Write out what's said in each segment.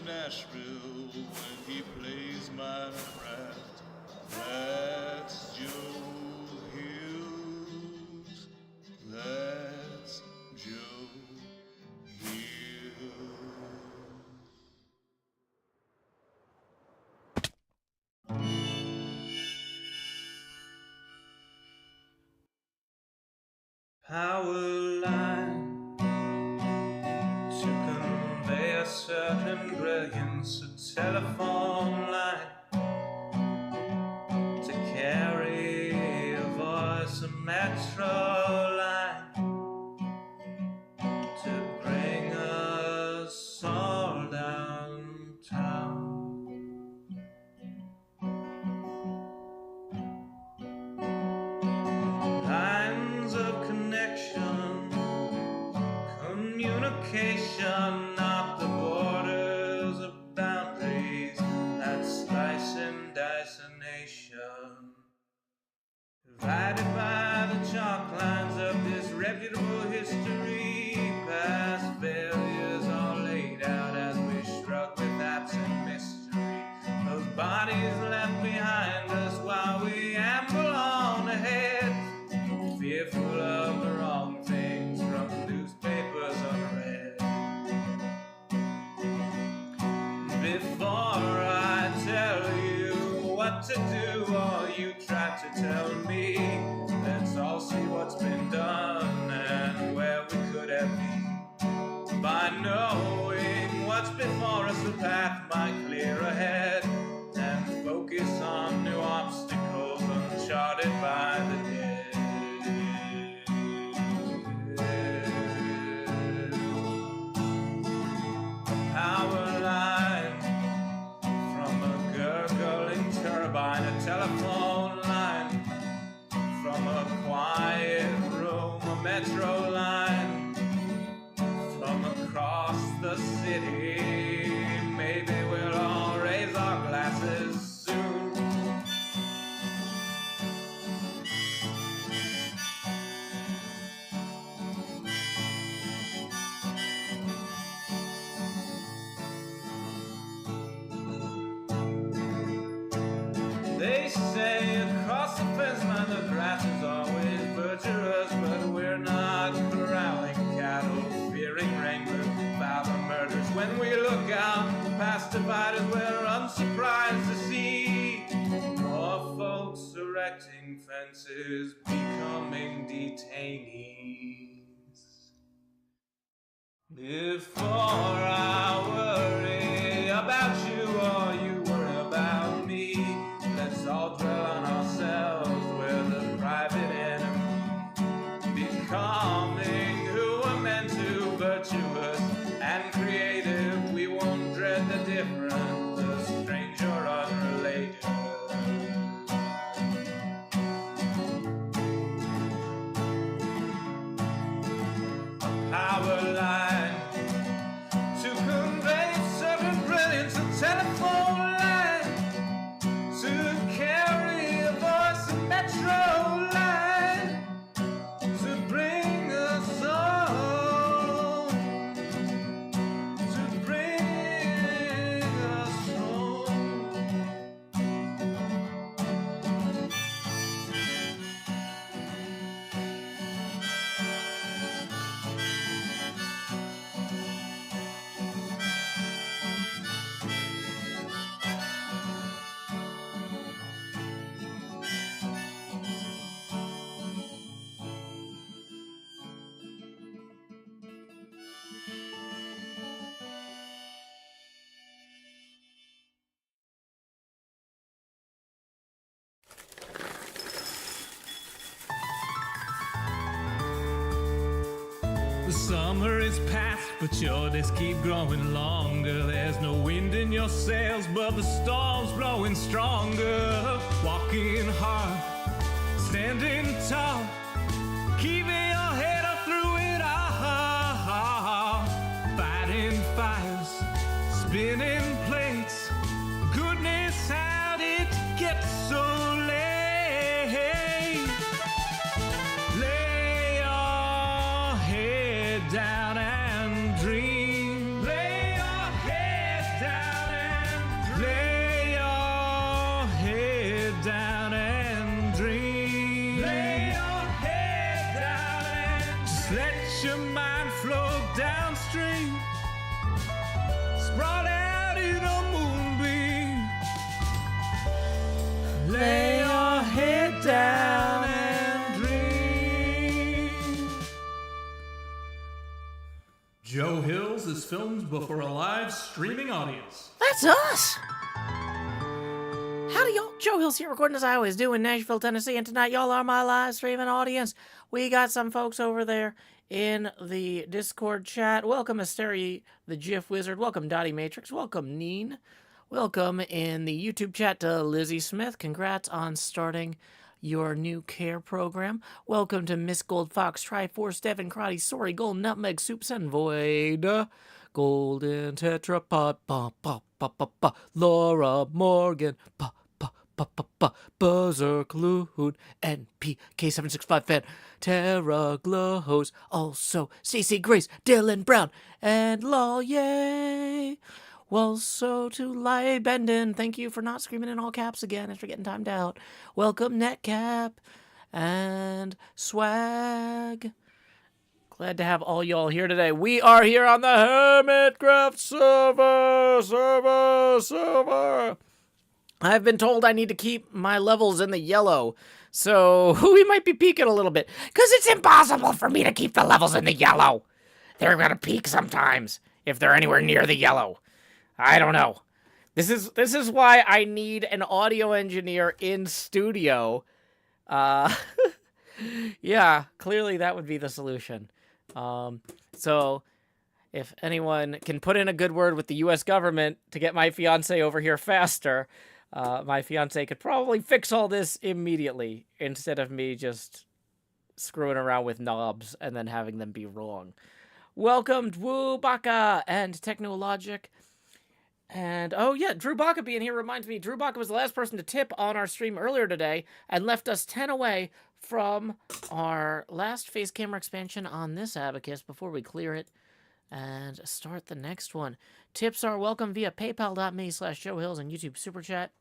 Nashville when he plays Minecraft. That's Joe Hughes. That's Joe Hughes. Power line to convey a certain brilliance, a telephone line to carry a voice, a metro line to bring us all downtown. Lines of connection, communication, not the borders of boundaries that slice and dice a nation. Divided by the chalk lines of disreputable history, past failures are laid out as we shrug with absent mystery. Those bodies left behind us while we amble on ahead, fearful of the wrong things from newspapers unread. Before I tell you what to do, or you try to tell me, let's all see what's been done and where we could have been. By knowing what's before us, the path might clear ahead, and focus on new obstacles uncharted by the dead. Power line from a gurgling turbine, a telephone line from a quiet room, a metro line from across the city. Maybe we'll all raise our glasses soon. They say across the fence line the grass is always verdurous, but we're not corralling cattle, fearing wranglers about the murders. When we look out past dividers, we're unsurprised to see more folks erecting fences, becoming detainees. Before I worry about you or you worry about me, let's all dwell on ourselves, we're the private enemy. Becoming who we're meant to, virtuous and creative, we won't dread the different, the strange or unrelated. A power line to convey certain brilliance, a telephone line to carry a voice, a metro line to bring us home, to bring us home. The summer is past, but your days keep growing longer. There's no wind in your sails, but the storm's blowing stronger. Walking hard, standing tall, keeping your head up through it all. Fighting fires, spinning plates. Goodness, how did it get so late? Lay your head down and dream. Lay your head down. filmed before a live streaming audience. That's us! Howdy, y'all. Joe Hill's here recording as I always do in Nashville, Tennessee, and tonight y'all are my live streaming audience. We got some folks over there in the Discord chat. Welcome, Asteri, the GIF Wizard. Welcome, Dottie Matrix. Welcome, Neen. Welcome in the YouTube chat to Lizzie Smith. Congrats on starting your new care program. Welcome to Miss Gold Fox, Triforce, Devin Crotty, Sorry, Gold Nutmeg, Soups, and Void. Golden Tetrapod, Laura Morgan, Berserk Loon, NP, K765 Fan, Terra Glows, also CC Grace, Dylan Brown, and Lol, yay! Well, so to Lai Bendon, thank you for not screaming in all caps again after getting timed out. Welcome, Netcap and Swag. Glad to have all y'all here today. We are here on the HermitCraft server. I've been told I need to keep my levels in the yellow, so we might be peaking a little bit, because it's impossible for me to keep the levels in the yellow. They're going to peak sometimes if they're anywhere near the yellow. I don't know. This is why I need an audio engineer in studio. Yeah, clearly that would be the solution. So if anyone can put in a good word with the U.S. government to get my fiance over here faster, my fiance could probably fix all this immediately instead of me just screwing around with knobs and then having them be wrong. Welcome, Woo Baka and Technologic. And, oh yeah, Drew Baca being here reminds me, Drew Baca was the last person to tip on our stream earlier today and left us 10 away from our last face camera expansion on this abacus before we clear it and start the next one. Tips are welcome via paypal.me/Joe Hills and YouTube Super Chat.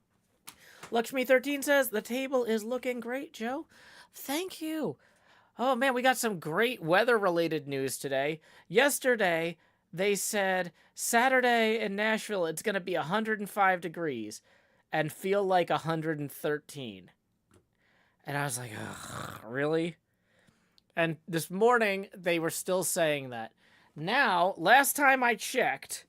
Lakshmi13 says, the table is looking great, Joe. Thank you. Oh man, we got some great weather-related news today. Yesterday, they said Saturday in Nashville, it's going to be 105 degrees and feel like 113. And I was like, ugh, really? And this morning, they were still saying that. Now, last time I checked,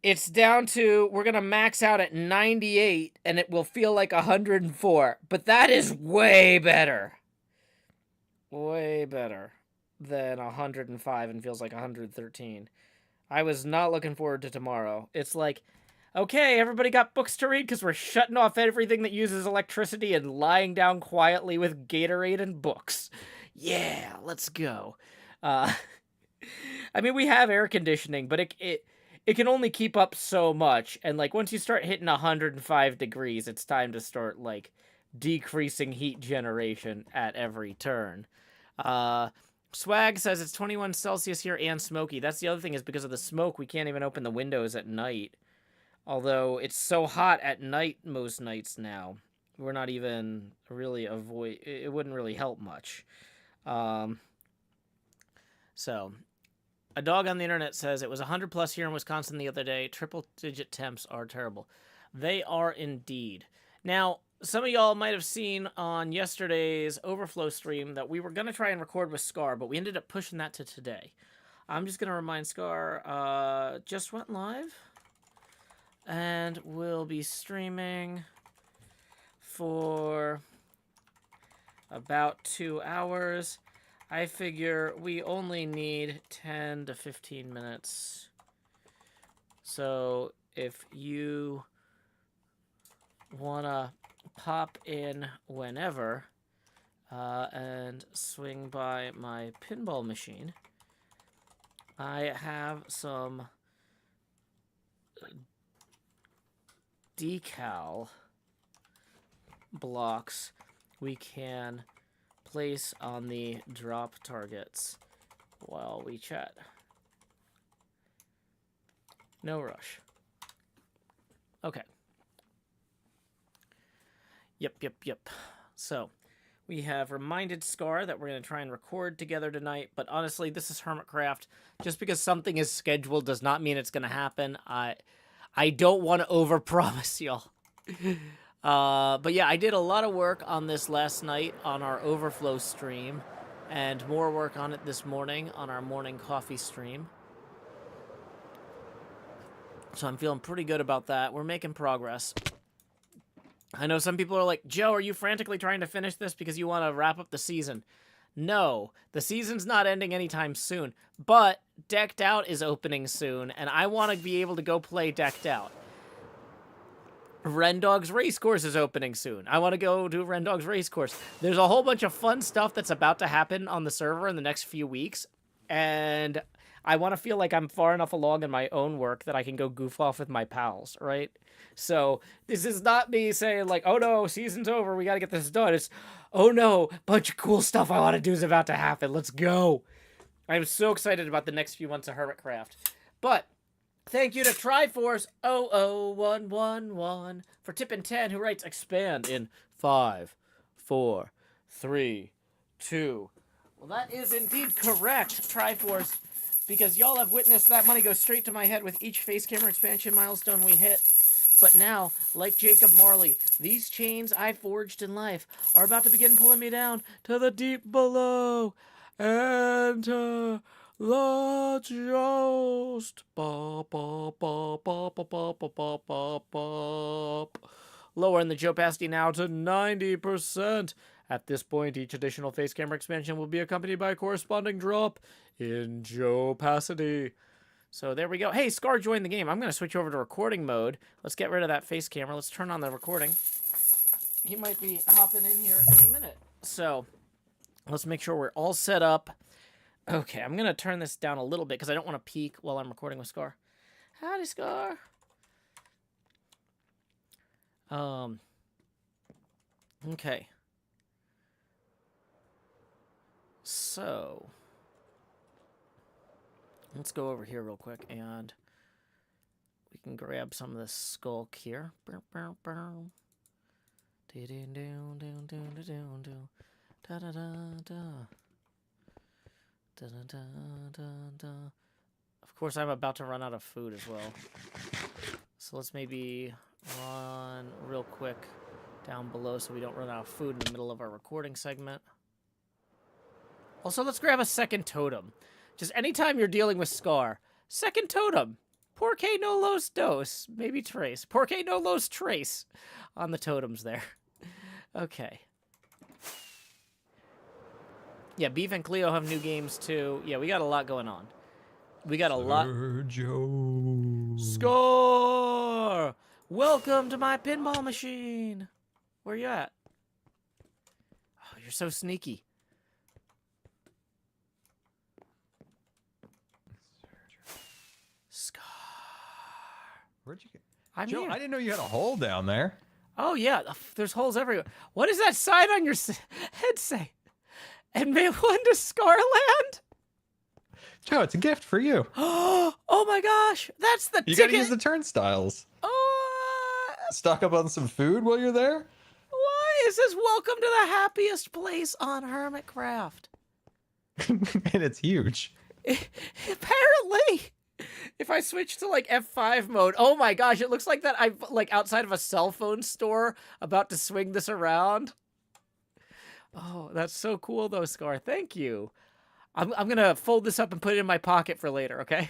it's down to, we're going to max out at 98 and it will feel like 104. But that is way better. Way better than 105 and feels like 113. I was not looking forward to tomorrow. It's like, okay, everybody got books to read because we're shutting off everything that uses electricity and lying down quietly with Gatorade and books. Yeah, let's go. I mean, we have air conditioning, but it can only keep up so much. And like once you start hitting 105 degrees, it's time to start like decreasing heat generation at every turn. Swag says it's 21 Celsius here and smoky. That's the other thing, is because of the smoke, we can't even open the windows at night. Although it's so hot at night most nights now, we're not even really it wouldn't really help much. So, a dog on the internet says it was 100 plus here in Wisconsin the other day. Triple digit temps are terrible. They are indeed. Now, some of y'all might have seen on yesterday's Overflow stream that we were going to try and record with Scar, but we ended up pushing that to today. I'm just going to remind Scar, just went live, and we'll be streaming for about 2 hours. I figure we only need 10 to 15 minutes. So if you want to pop in whenever and swing by my pinball machine, I have some decal blocks we can place on the drop targets while we chat. No rush. Okay. Yep. So, we have reminded Scar that we're going to try and record together tonight, but honestly, this is HermitCraft. Just because something is scheduled does not mean it's going to happen. I don't want to overpromise y'all. But yeah, I did a lot of work on this last night on our Overflow stream, and more work on it this morning on our morning coffee stream. So I'm feeling pretty good about that. We're making progress. I know some people are like, Joe, are you frantically trying to finish this because you want to wrap up the season? No, the season's not ending anytime soon, but Decked Out is opening soon, and I want to be able to go play Decked Out. Rendog's Race Course is opening soon. I want to go do Rendog's Race Course. There's a whole bunch of fun stuff that's about to happen on the server in the next few weeks, and I want to feel like I'm far enough along in my own work that I can go goof off with my pals, right? So this is not me saying like, oh no, season's over, we got to get this done. It's, oh no, bunch of cool stuff I want to do is about to happen. Let's go. I'm so excited about the next few months of HermitCraft. But thank you to Triforce 00111 for tipping 10, who writes expand in 5, 4, 3, 2. Well, that is indeed correct, Triforce, because y'all have witnessed that money go straight to my head with each face camera expansion milestone we hit. But now, like Jacob Marley, these chains I forged in life are about to begin pulling me down to the deep below. Enter the joust. Ba, ba, ba, ba, ba, ba, ba, ba, ba, ba. Lowering the Jopacity now to 90%. At this point, each additional face camera expansion will be accompanied by a corresponding drop in Jopacity. So there we go. Hey, Scar joined the game. I'm going to switch over to recording mode. Let's get rid of that face camera. Let's turn on the recording. He might be hopping in here any minute. So let's make sure we're all set up. Okay, I'm going to turn this down a little bit because I don't want to peek while I'm recording with Scar. Howdy, Scar. Okay. So let's go over here real quick and we can grab some of this skulk here. Of course, I'm about to run out of food as well. So let's maybe run real quick down below so we don't run out of food in the middle of our recording segment. Also, let's grab a second totem. Just anytime you're dealing with Scar, second totem. Porque no los dos. Maybe trace. Porque no los trace on the totems there. Okay. Yeah, Beef and Cleo have new games too. Yeah, we got a lot going on. We got a lot. Joe. Scar! Welcome to my pinball machine. Where you at? Oh, you're so sneaky. Scar. Where'd you get? I'm Joe, here. I didn't know you had a hole down there. Oh, yeah. There's holes everywhere. What does that sign on your head say? And may one to Scarland? Joe, it's a gift for you. Oh my gosh. That's the You ticket. gotta use the turnstiles. Oh, Stock up on some food while you're there. why is this welcome to the happiest place on HermitCraft? And it's huge. Apparently. If I switch to like F5 mode, oh my gosh, it looks like that I'm like outside of a cell phone store about to swing this around. Oh, that's so cool though, Scar. Thank you. I'm gonna fold this up and put it in my pocket for later, okay?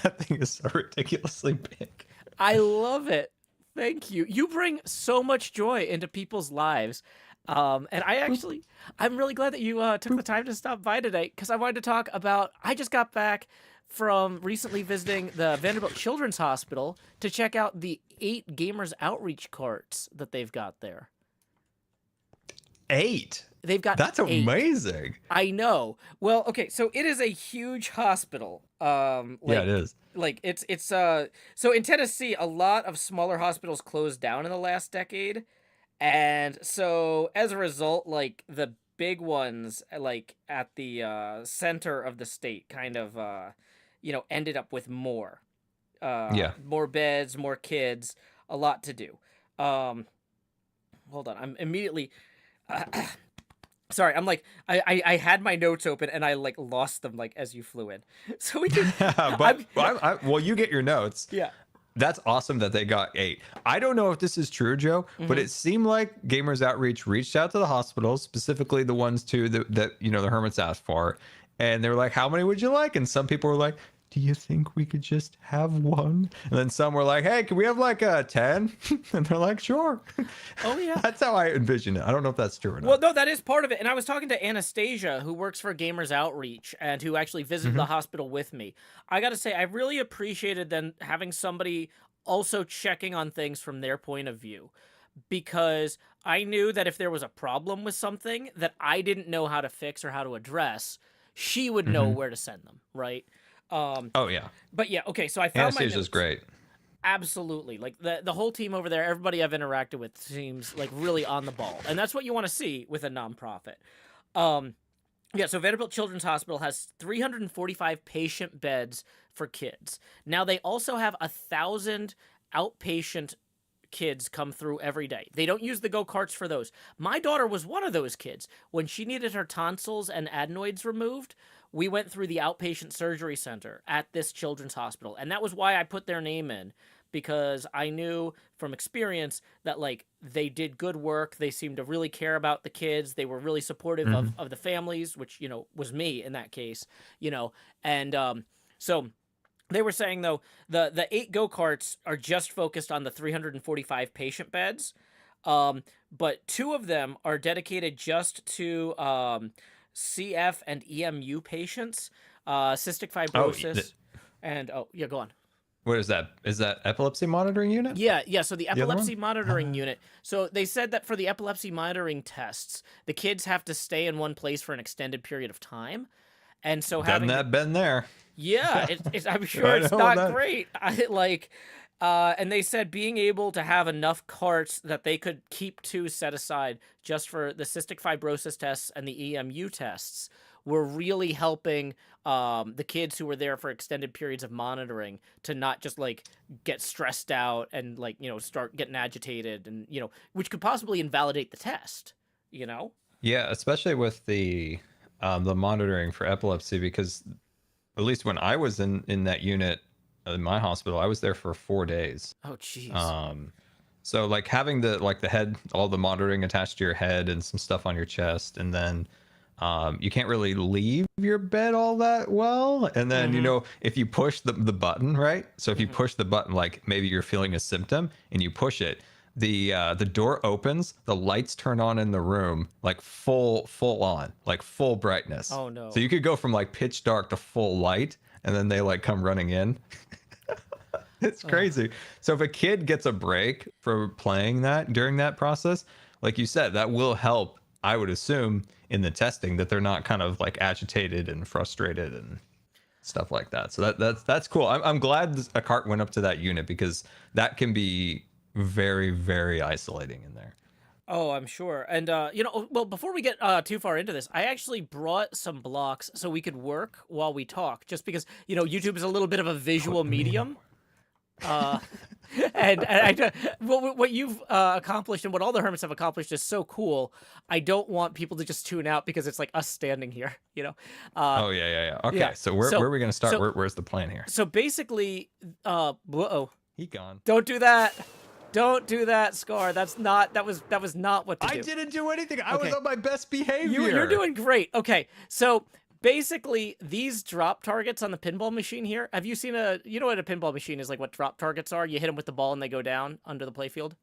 That thing is so ridiculously big. I love it. Thank you. You bring so much joy into people's lives. And I'm really glad that you took the time to stop by today because I wanted to talk about, I just got back from recently visiting the Vanderbilt Children's Hospital to check out the 8 Gamers Outreach carts that they've got there. 8? They've got That's 8. amazing. I know. Well, okay, so it is a huge hospital. Yeah, it is. Like it's so in Tennessee, a lot of smaller hospitals closed down in the last decade. And so as a result, like the big ones, like at the center of the state kind of, ended up with more, more beds, more kids, a lot to do. Hold on. I'm immediately, sorry. I'm like, I had my notes open and I like lost them like as you flew in. So we can, well, you get your notes. yeah. That's awesome that they got 8. I don't know if this is true, Joe, but it seemed like Gamers Outreach reached out to the hospitals, specifically the ones too that the Hermits asked for, and they were like, "How many would you like?" And some people were like, do you think we could just have one? And then some were like, hey, can we have like a 10? And they're like, sure. Oh, yeah. That's how I envision it. I don't know if that's true or not. Well, no, that is part of it. And I was talking to Anastasia, who works for Gamers Outreach and who actually visited the hospital with me. I got to say, I really appreciated then having somebody also checking on things from their point of view, because I knew that if there was a problem with something that I didn't know how to fix or how to address, she would know where to send them, right? Oh, yeah. But yeah, okay, so I found my Anastasia's notes. great. Absolutely. Like the whole team over there, everybody I've interacted with seems like really on the ball. And that's what you want to see with a nonprofit. Yeah, so Vanderbilt Children's Hospital has 345 patient beds for kids. Now they also have 1,000 outpatient kids come through every day. They don't use the go-karts for those. My daughter was one of those kids. When she needed her tonsils and adenoids removed, we went through the outpatient surgery center at this children's hospital. And that was why I put their name in, because I knew from experience that like they did good work. They seemed to really care about the kids. They were really supportive of the families, which, you know, was me in that case, you know. And so they were saying, though, the 8 go-karts are just focused on the 345 patient beds. But 2 of them are dedicated just to CF and EMU patients, cystic fibrosis. Yeah, go on. What is that? Is that epilepsy monitoring unit? Yeah. So the other epilepsy one? monitoring unit. So they said that for the epilepsy monitoring tests, the kids have to stay in one place for an extended period of time. And so Been there. Yeah, I'm sure I it's know not that. great. And they said being able to have enough carts that they could keep 2 set aside just for the cystic fibrosis tests and the EMU tests were really helping the kids who were there for extended periods of monitoring to not just like get stressed out and like, you know, start getting agitated and, you know, which could possibly invalidate the test, you know? Yeah, especially with the monitoring for epilepsy, because at least when I was in that unit in my hospital, I was there for 4 days. Oh, jeez. So like having the head, all the monitoring attached to your head and some stuff on your chest, and then you can't really leave your bed all that well. And then, you know, if you push the button, right? So if you push the button, like maybe you're feeling a symptom and you push it, the door opens, the lights turn on in the room, like full on, like full brightness. Oh, no. So you could go from like pitch dark to full light, and then they like come running in. It's crazy. So if a kid gets a break for playing that during that process, like you said, that will help, I would assume, in the testing, that they're not kind of like agitated and frustrated and stuff like that. So that's cool. I'm glad a cart went up to that unit, because that can be very, very isolating in there. Oh, I'm sure. And, you know, well, before we get too far into this, I actually brought some blocks so we could work while we talk, just because, you know, YouTube is a little bit of a visual medium. What you've accomplished and what all the hermits have accomplished is so cool. I don't want people to just tune out because it's like us standing here, you know? Oh, yeah. Okay, yeah. so where are we going to start? Where's the plan here? So basically, He gone. don't do that. Don't do that, Scar. That was not what to do. I didn't do anything. I Okay. was on my best behavior. You're doing great. Okay, so basically, these drop targets on the pinball machine here. Have you seen you know what a pinball machine is, like what drop targets are? You hit them with the ball and they go down under the playfield.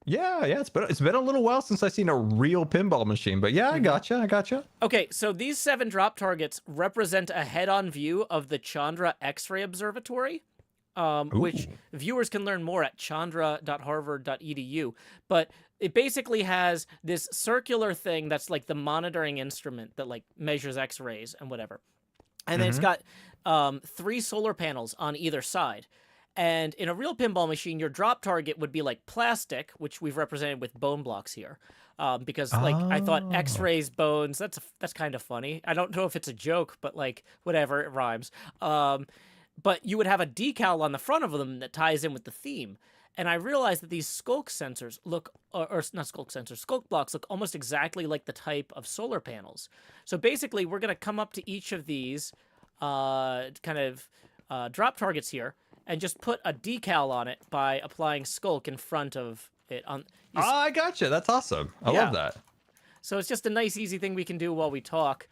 Yeah. It's been a little while since I've seen a real pinball machine, but yeah, I gotcha. Okay, so these 7 drop targets represent a head-on view of the Chandra X-ray Observatory. Which viewers can learn more at chandra.harvard.edu. But it basically has this circular thing that's like the monitoring instrument that like measures X-rays and whatever. And then it's got 3 solar panels on either side. And in a real pinball machine, your drop target would be like plastic, which we've represented with bone blocks here. Because like I thought X-rays, bones, that's kind of funny. I don't know if it's a joke, but like whatever, it rhymes. But you would have a decal on the front of them that ties in with the theme. And I realized that these skulk sensors look, or not skulk sensors, skulk blocks look almost exactly like the type of solar panels. So basically, we're going to come up to each of these drop targets here and just put a decal on it by applying skulk in front of it. I gotcha. That's awesome. I love that. So it's just a nice, easy thing we can do while we talk.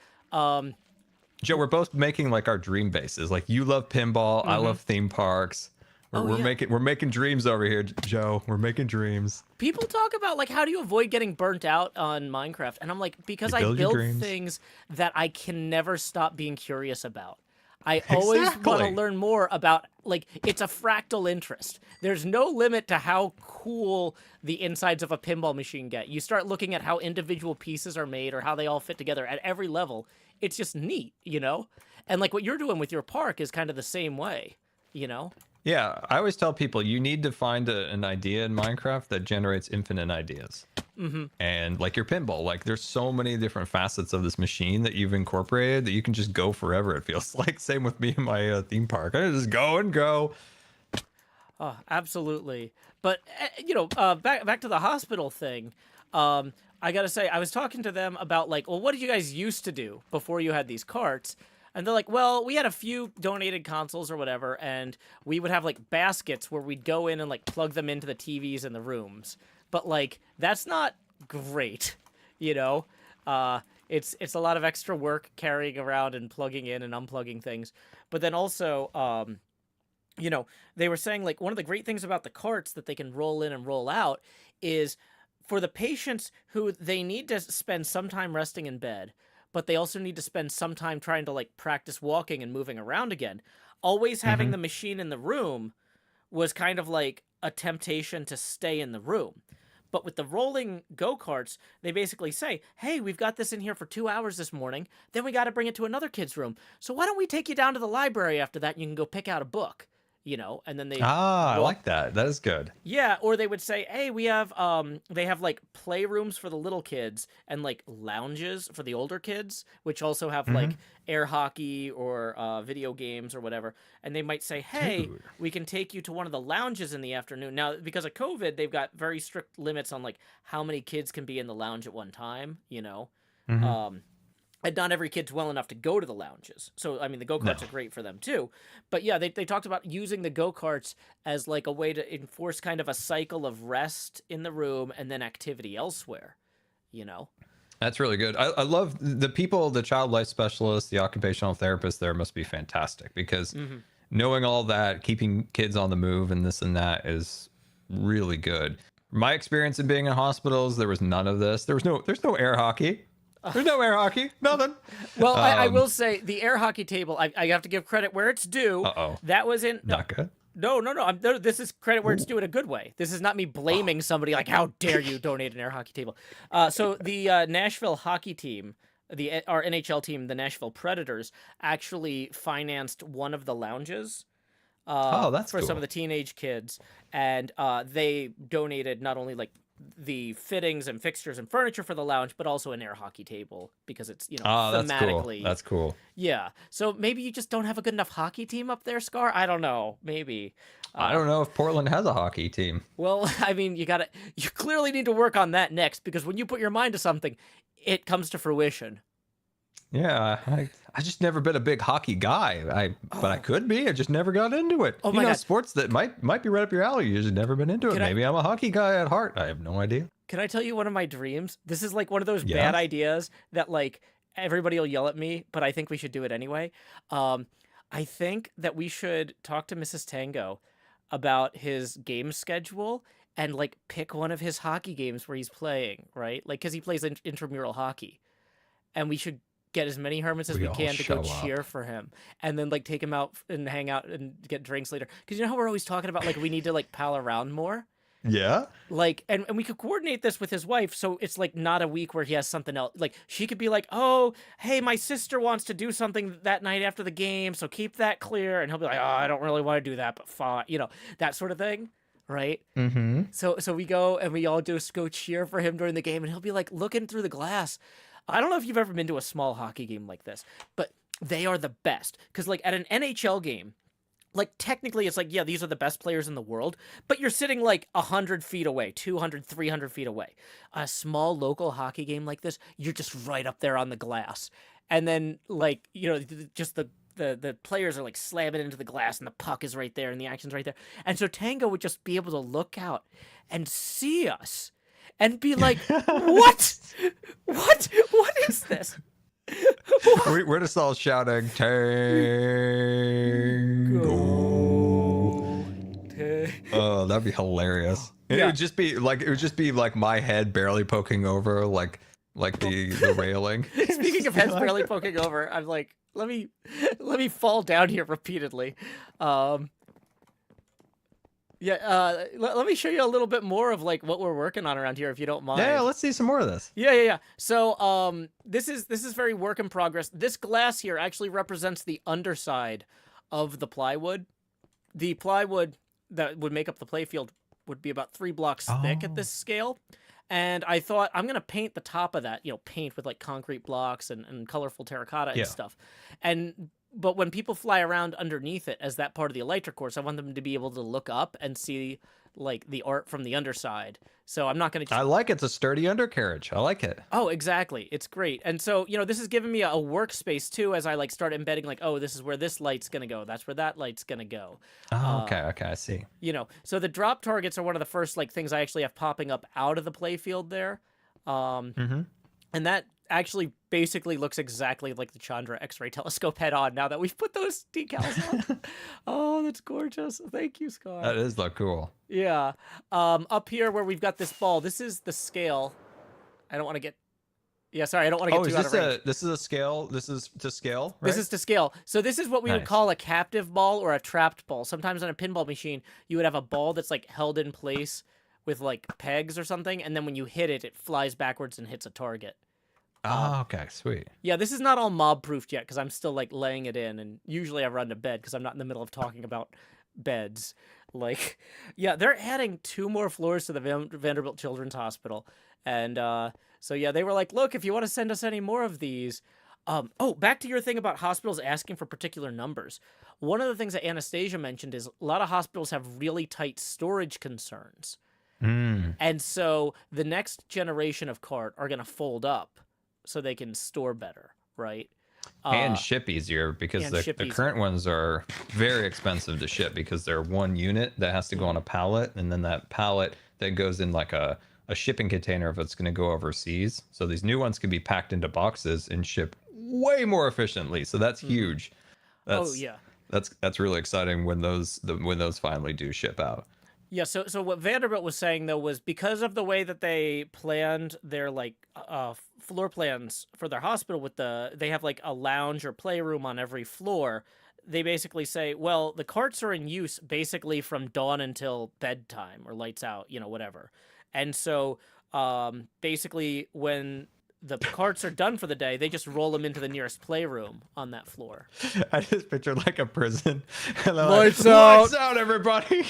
Joe, we're both making like our dream bases. Like you love pinball, I love theme parks. We're making dreams over here, Joe. We're making dreams. People talk about like how do you avoid getting burnt out on Minecraft, and I'm like, because I build things that I can never stop being curious about. I always want to learn more about, like, it's a fractal interest. There's no limit to how cool the insides of a pinball machine get. You start looking at how individual pieces are made or how they all fit together at every level. It's just neat, you know? And like what you're doing with your park is kind of the same way, you know? Yeah, I always tell people you need to find an idea in Minecraft that generates infinite ideas. And like your pinball, like there's so many different facets of this machine that you've incorporated that you can just go forever. It feels like same with me and my theme park. I just go and go. Oh, absolutely. But back to the hospital thing. I gotta say, I was talking to them about like, well, what did you guys used to do before you had these carts? And they're like, well, we had a few donated consoles or whatever, and we would have like baskets where we'd go in and like plug them into the TVs in the rooms. But like, that's not great, you know? It's a lot of extra work carrying around and plugging in and unplugging things. But then also, they were saying like one of the great things about the carts that they can roll in and roll out is for the patients who they need to spend some time resting in bed, but they also need to spend some time trying to like practice walking and moving around again. Always having the machine in the room was kind of like a temptation to stay in the room. But with the rolling go-karts, they basically say, hey, we've got this in here for 2 hours this morning, then we got to bring it to another kid's room. So why don't we take you down to the library after that and you can go pick out a book, you know? And then they... I like that. That is good. Yeah, or they would say, hey, we have, they have like playrooms for the little kids and like lounges for the older kids, which also have like air hockey or video games or whatever. And they might say, hey, we can take you to one of the lounges in the afternoon. Now, because of COVID, they've got very strict limits on like how many kids can be in the lounge at one time, you know? And not every kid's well enough to go to the lounges. So, I mean, the go-karts are great for them, too. But, yeah, they talked about using the go-karts as, like, a way to enforce kind of a cycle of rest in the room and then activity elsewhere, you know? That's really good. I love the people, the child life specialists, the occupational therapists there must be fantastic because knowing all that, keeping kids on the move and this and that is really good. My experience in being in hospitals, there was none of this. There's no air hockey. There's no air hockey. Nothing. Well, I will say the air hockey table, I have to give credit where it's due. Uh-oh. That was in... Not good. No. This is credit where it's due in a good way. This is not me blaming somebody like, how dare you donate an air hockey table. So the Nashville hockey team, our NHL team, the Nashville Predators, actually financed one of the lounges. That's for cool. some of the teenage kids. And they donated not only like the fittings and fixtures and furniture for the lounge, but also an air hockey table because it's, thematically. That's cool. Yeah. So maybe you just don't have a good enough hockey team up there, Scar? I don't know. Maybe. I don't know if Portland has a hockey team. Well, I mean, you clearly need to work on that next because when you put your mind to something, it comes to fruition. Yeah, I just never been a big hockey guy. But I could be. I just never got into it. Oh my God. Sports that might be right up your alley. You just never been into it. Maybe I'm a hockey guy at heart. I have no idea. Can I tell you one of my dreams? This is like one of those bad ideas that like everybody will yell at me, but I think we should do it anyway. I think that we should talk to Mrs. Tango about his game schedule and like pick one of his hockey games where he's playing, right? Like, because he plays intramural hockey. And we should get as many hermits as we can to go cheer for him and then like take him out and hang out and get drinks later. Because you know how we're always talking about like we need to like pal around more? Yeah. Like, and we could coordinate this with his wife so it's like not a week where he has something else. Like she could be like, oh, hey, my sister wants to do something that night after the game, so keep that clear. And he'll be like, oh, I don't really want to do that, but fine. You know, that sort of thing. Right? So we go and we all just go cheer for him during the game and he'll be like looking through the glass. I don't know if you've ever been to a small hockey game like this, but they are the best. Because, like, at an NHL game, like, technically it's like, yeah, these are the best players in the world, but you're sitting, like, 100 feet away, 200, 300 feet away. A small local hockey game like this, you're just right up there on the glass. And then, like, you know, just the players are, like, slamming into the glass, and the puck is right there, and the action's right there. And so Tango would just be able to look out and see us. And be like, what? What is this? We're just all shouting tango. Oh, that'd be hilarious. It Yeah. would just be like my head barely poking over like the railing. Speaking of heads barely poking over, I'm like, let me fall down here repeatedly. Let me show you a little bit more of like what we're working on around here, if you don't mind. Yeah, let's see some more of this. Yeah. So, this is very work in progress. This glass here actually represents the underside of the plywood. The plywood that would make up the playfield would be about 3 blocks thick at this scale. And I thought, I'm going to paint the top of that, paint with like concrete blocks and colorful terracotta and stuff. But when people fly around underneath it as that part of the electric course, I want them to be able to look up and see like the art from the underside. So I'm not going to. I like it's a sturdy undercarriage. I like it. Oh, exactly. It's great. And so, this is giving me a workspace too, as I like start embedding like, oh, this is where this light's going to go. That's where that light's going to go. Oh, okay, I see. So the drop targets are one of the first like things I actually have popping up out of the playfield there. And that actually basically looks exactly like the Chandra X-ray telescope head on now that we've put those decals on. Oh, that's gorgeous. Thank you, Scott. That is look cool. Yeah. Up here where we've got this ball, this is the scale. I don't want to get... Yeah, sorry, I don't want to get too out of range. This is a scale? This is to scale, right? This is to scale. So this is what we would call a captive ball or a trapped ball. Sometimes on a pinball machine, you would have a ball that's like held in place with like pegs or something, and then when you hit it, it flies backwards and hits a target. Oh, okay, sweet. Yeah, this is not all mob-proofed yet because I'm still like laying it in, and usually I run to bed because I'm not in the middle of talking about beds. Like, yeah, they're adding 2 more floors to the Vanderbilt Children's Hospital, and so yeah, they were like, look, if you want to send us any more of these. Back to your thing about hospitals asking for particular numbers. One of the things that Anastasia mentioned is a lot of hospitals have really tight storage concerns, and so the next generation of cart are going to fold up so they can store better, right? And ship easier because the current ones are very expensive to ship because they're one unit that has to go on a pallet, and then that pallet that goes in like a shipping container if it's going to go overseas. So these new ones can be packed into boxes and ship way more efficiently. So that's huge. That's really exciting when those finally do ship out. Yeah, so what Vanderbilt was saying though was because of the way that they planned their like floor plans for their hospital with they have like a lounge or playroom on every floor. They basically say, well, the carts are in use basically from dawn until bedtime or lights out, whatever. And so basically when the carts are done for the day, they just roll them into the nearest playroom on that floor. I just pictured like a prison. And Lights out! Lights out, everybody!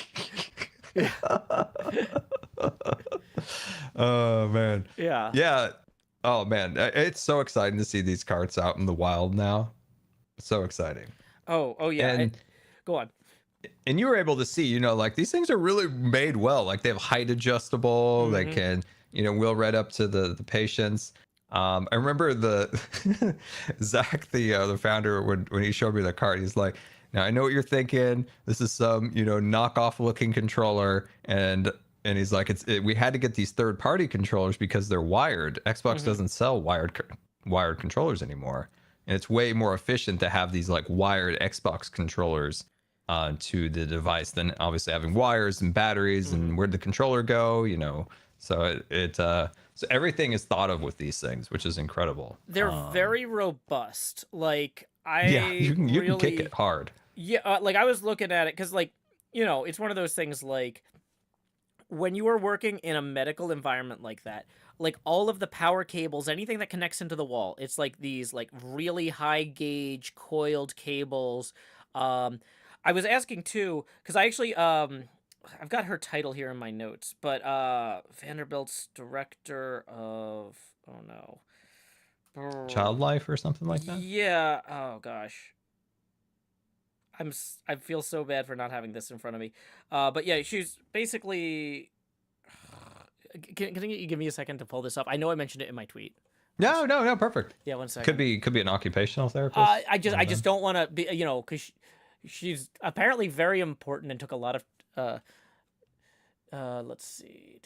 Oh man. Yeah. Oh man, it's so exciting to see these carts out in the wild now. So exciting. Oh yeah. And go on. And you were able to see, like these things are really made well. Like they have height adjustable. They can, wheel right up to the patients. I remember the Zach, the founder, when he showed me the cart, he's like, now I know what you're thinking. This is some, knockoff looking controller, and he's like, we had to get these third-party controllers because they're wired. Xbox doesn't sell wired controllers anymore, and it's way more efficient to have these like wired Xbox controllers to the device than obviously having wires and batteries and where'd the controller go, So so everything is thought of with these things, which is incredible. They're very robust. Like you can kick it hard. Yeah, like I was looking at it because, like, it's one of those things like when you are working in a medical environment like that, like all of the power cables, anything that connects into the wall, it's like these like really high gauge coiled cables. I was asking too because I actually I've got her title here in my notes, but Vanderbilt's director of Child life or something like that. Yeah. Oh gosh. I feel so bad for not having this in front of me. But yeah, she's basically. Can you give me a second to pull this up? I know I mentioned it in my tweet. No, perfect. Yeah, 1 second. Could be an occupational therapist. I just don't want to be, because she's apparently very important and took a lot of. Let's see.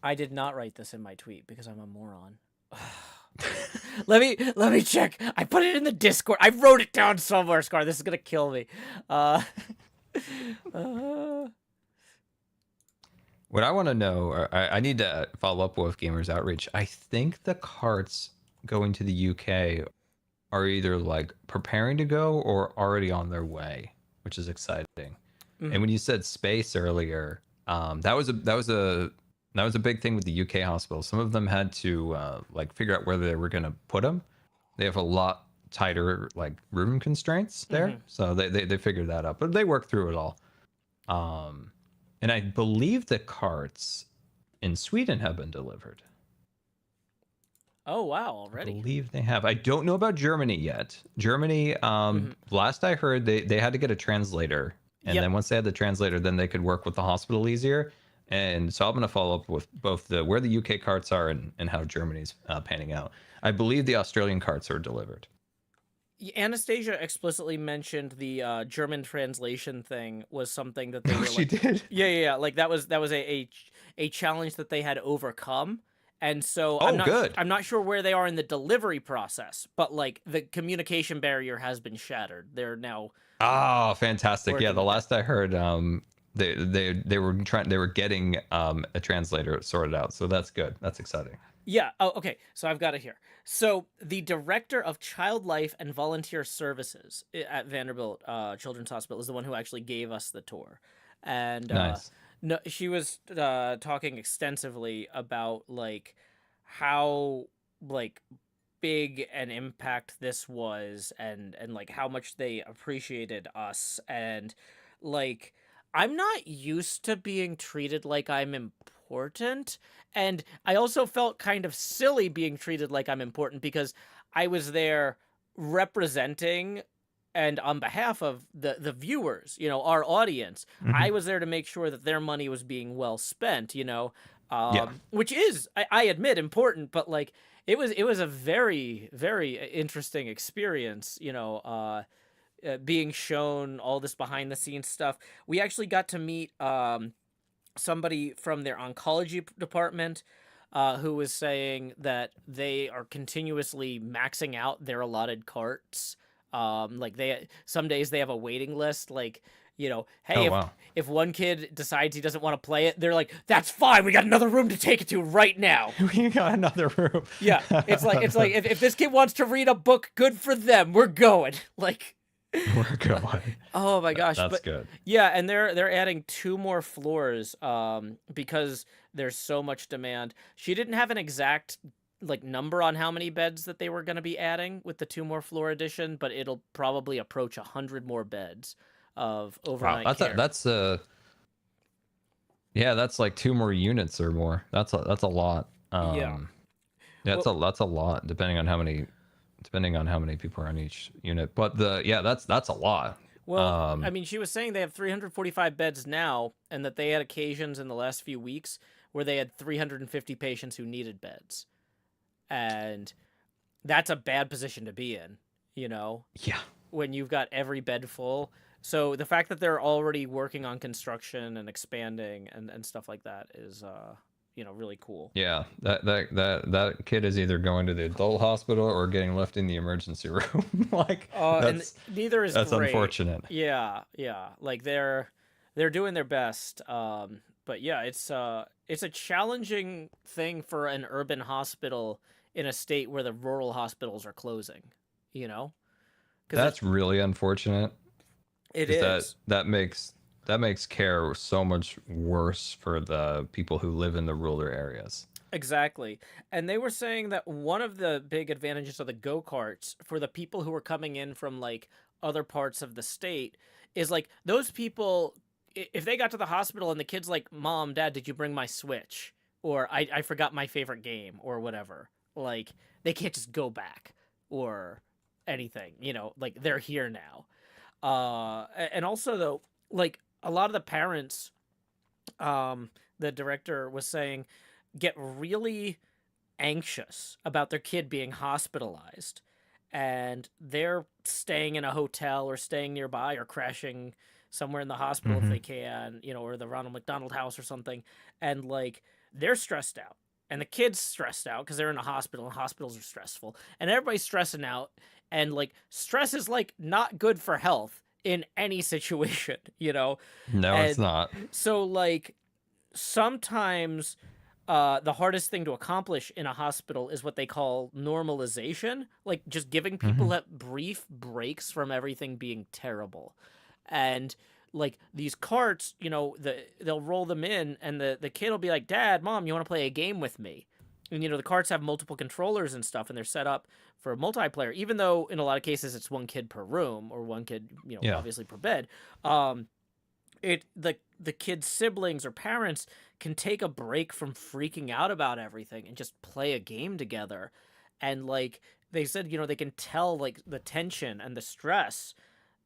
I did not write this in my tweet because I'm a moron. let me check. I put it in the Discord. I wrote it down somewhere, Scar. This is gonna kill me. What I want to know, or I need to follow up with Gamers Outreach. I think the carts going to the UK are either like preparing to go or already on their way, which is exciting. And when you said space earlier, that was a big thing with the UK hospitals. Some of them had to like figure out where they were going to put them. They have a lot tighter like room constraints there, so they figured that out. But they worked through it all. And I believe the carts in Sweden have been delivered. Oh wow, I already. believe they have. I don't know about Germany yet. Germany, last I heard, they had to get a translator. And then once they had the translator, then they could work with the hospital easier. And so I'm going to follow up with both where the UK carts are and how Germany's panning out. I believe the Australian carts are delivered. Anastasia explicitly mentioned the German translation thing was something that they were She like, did? yeah. Like that was a challenge that they had overcome. And so Good. I'm not sure where they are in the delivery process, but like the communication barrier has been shattered. They're now Fantastic. Yeah, the with last I heard, they were getting a translator sorted out. So that's good. That's exciting. Yeah. Oh, okay. So I've got it here. So the director of Child Life and Volunteer Services at Vanderbilt Children's Hospital is the one who actually gave us the tour, and Nice. no, she was talking extensively about like how like big an impact this was, and like how much they appreciated us, and like I'm not used to being treated like I'm important. And I also felt kind of silly being treated like I'm important because I was there representing and on behalf of the viewers, our audience. I was there to make sure that their money was being well spent, which is, I admit, important, but like it was a very, very interesting experience, being shown all this behind the scenes stuff. We actually got to meet somebody from their oncology department who was saying that they are continuously maxing out their allotted carts. Like some days they have a waiting list, like, hey, if one kid decides he doesn't want to play it, they're like, that's fine, we got another room to take it to right now. We got another room. Yeah, it's like if this kid wants to read a book, good for them, we're going. Like, we're going. Oh my gosh, that's good. Yeah, and they're adding 2 more floors because there's so much demand. She didn't have an exact like number on how many beds that they were going to be adding with the 2 more floor addition, but it'll probably approach 100 more beds of overnight care. That's like 2 more units or more. That's a lot. That's a lot depending on how many people are on each unit. But that's a lot. Well, I mean, she was saying they have 345 beds now, and that they had occasions in the last few weeks where they had 350 patients who needed beds. And that's a bad position to be in, Yeah. when you've got every bed full. So the fact that they're already working on construction and expanding and stuff like that is really cool. Yeah, that kid is either going to the adult hospital or getting left in the emergency room. Like, and neither is that's great. unfortunate. Yeah. Like they're doing their best. But yeah, it's a challenging thing for an urban hospital in a state where the rural hospitals are closing. That's really unfortunate. It is. That makes care so much worse for the people who live in the rural areas. Exactly. And they were saying that one of the big advantages of the go-karts for the people who were coming in from like other parts of the state is like those people, if they got to the hospital and the kid's like, Mom, Dad, did you bring my Switch? Or I forgot my favorite game or whatever. Like they can't just go back or anything, like they're here now. And also though, like a lot of the parents, the director was saying, get really anxious about their kid being hospitalized, and they're staying in a hotel or staying nearby or crashing somewhere in the hospital if they can, or the Ronald McDonald House or something. And like they're stressed out. And the kid's stressed out because they're in a hospital, and hospitals are stressful. And everybody's stressing out. And, like, stress is, like, not good for health in any situation, you know? No, it's And not. so, like, sometimes the hardest thing to accomplish in a hospital is what they call normalization, like just giving people that brief breaks from everything being terrible. And like these carts, you know, they'll roll them in, and the kid will be like, "Dad, Mom, you want to play a game with me?" And you know, the carts have multiple controllers and stuff, and they're set up for multiplayer, even though in a lot of cases it's one kid per room or one kid, you know, obviously per bed. The kid's siblings or parents can take a break from freaking out about everything and just play a game together. And like they said, you know, they can tell like the tension and the stress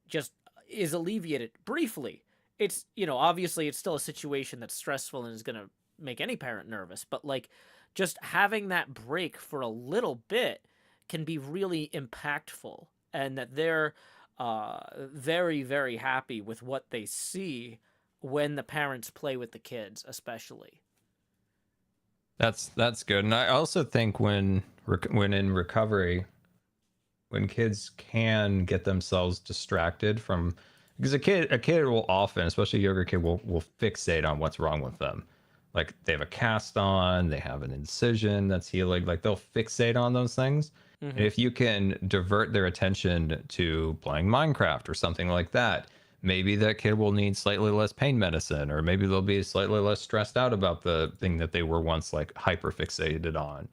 just is alleviated briefly. It's, you know, obviously it's still a situation that's stressful and is going to make any parent nervous, but like just having that break for a little bit can be really impactful, and that they're very, very happy with what they see when the parents play with the kids, especially. That's good. And I also think when in recovery, when kids can get themselves distracted from, because a kid will often, especially a younger kid, will fixate on what's wrong with them. Like they have a cast on, they have an incision that's healing, like they'll fixate on those things. And if you can divert their attention to playing Minecraft or something like that, maybe that kid will need slightly less pain medicine, or maybe they'll be slightly less stressed out about the thing that they were once like hyper fixated on.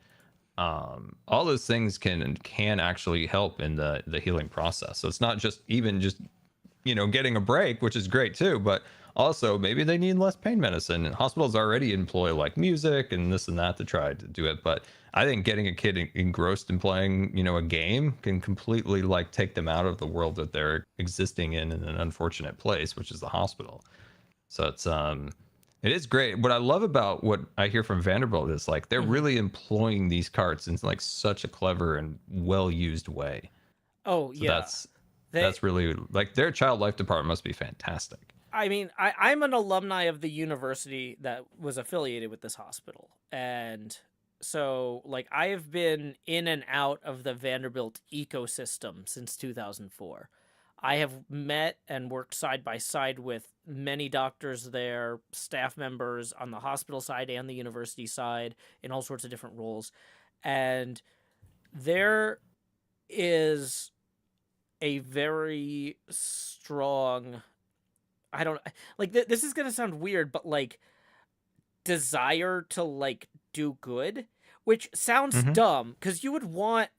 All those things can actually help in the healing process. So it's not just you know, getting a break, which is great too, but also maybe they need less pain medicine. And hospitals already employ like music and this and that to try to do it. But I think getting a kid engrossed in playing, you know, a game can completely like take them out of the world that they're existing in an unfortunate place, which is the hospital. So it is great. What I love about what I hear from Vanderbilt is like they're really employing these carts in like such a clever and well used way. Oh, So yeah. that's really like their child life department must be fantastic. I mean, I'm an alumni of the university that was affiliated with this hospital. And so, like, I have been in and out of the Vanderbilt ecosystem since 2004. I have met and worked side by side with many doctors there, staff members on the hospital side and the university side in all sorts of different roles. And there is a very strong, I don't like this is going to sound weird, but like desire to like do good, which sounds dumb because you would want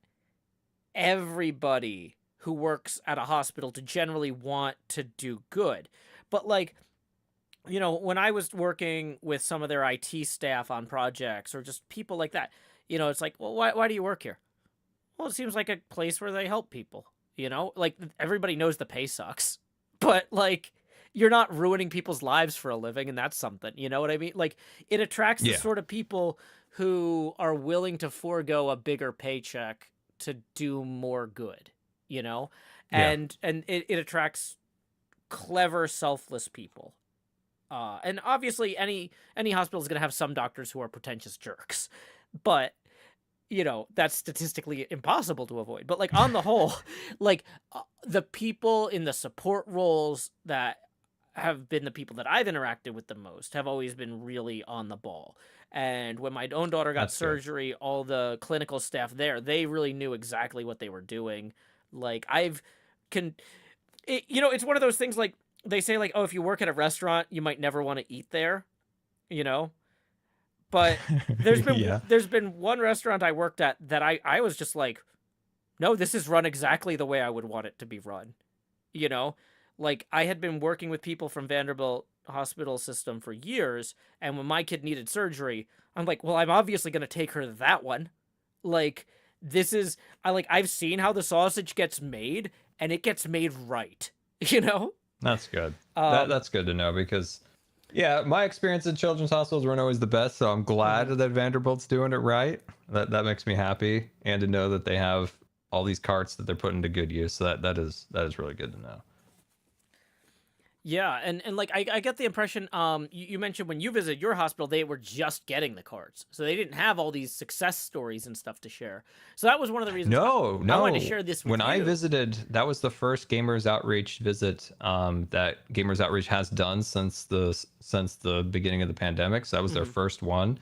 everybody who works at a hospital to generally want to do good. But like, you know, when I was working with some of their IT staff on projects or just people like that, you know, it's like, well, why do you work here? Well, it seems like a place where they help people, you know, like everybody knows the pay sucks, but like you're not ruining people's lives for a living, and that's something, you know what I mean? Like it attracts the sort of people who are willing to forego a bigger paycheck to do more good, you know? And it attracts clever, selfless people. And obviously any hospital is going to have some doctors who are pretentious jerks, but you know, that's statistically impossible to avoid. But like on the whole, like the people in the support roles that have been the people that I've interacted with the most have always been really on the ball. And when my own daughter got surgery, all the clinical staff there, they really knew exactly what they were doing. Like you know, it's one of those things like they say like, oh, if you work at a restaurant, you might never want to eat there, you know? But there's been one restaurant I worked at that I was just like, no, this is run exactly the way I would want it to be run. You know, like I had been working with people from Vanderbilt hospital system for years, and when my kid needed surgery, I'm like, well, I'm obviously going to take her to that one. Like I've seen how the sausage gets made, and it gets made right. You know, that's good. That's good to know because. Yeah, my experience in children's hospitals weren't always the best, so I'm glad that Vanderbilt's doing it right. That makes me happy, and to know that they have all these carts that they're putting to good use. So that is really good to know. Yeah, and like I get the impression you mentioned when you visited your hospital they were just getting the cards. So they didn't have all these success stories and stuff to share. So that was one of the reasons No, I wanted to no. share this with When I you. visited, that was the first Gamers Outreach visit that Gamers Outreach has done since the beginning of the pandemic. So that was their Mhm. first one,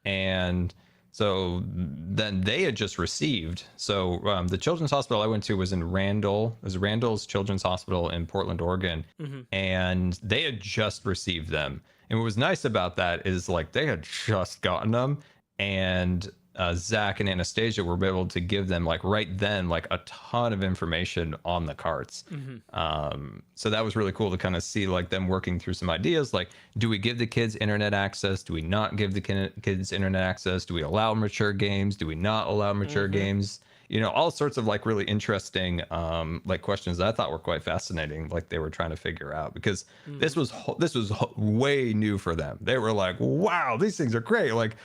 and so then they had just received. So the children's hospital I went to was in Randall. It was Randall's Children's Hospital in Portland, Oregon, Mhm. and they had just received them. And what was nice about that is like they had just gotten them, and Zach and Anastasia were able to give them like right then like a ton of information on the carts. Mhm. So that was really cool to kind of see like them working through some ideas. Like, do we give the kids internet access? Do we not give the kids internet access? Do we allow mature games? Do we not allow mature Mhm. games? You know, all sorts of like really interesting like questions that I thought were quite fascinating. Like they were trying to figure out because Mhm. this was way new for them. They were like, wow, these things are great. Like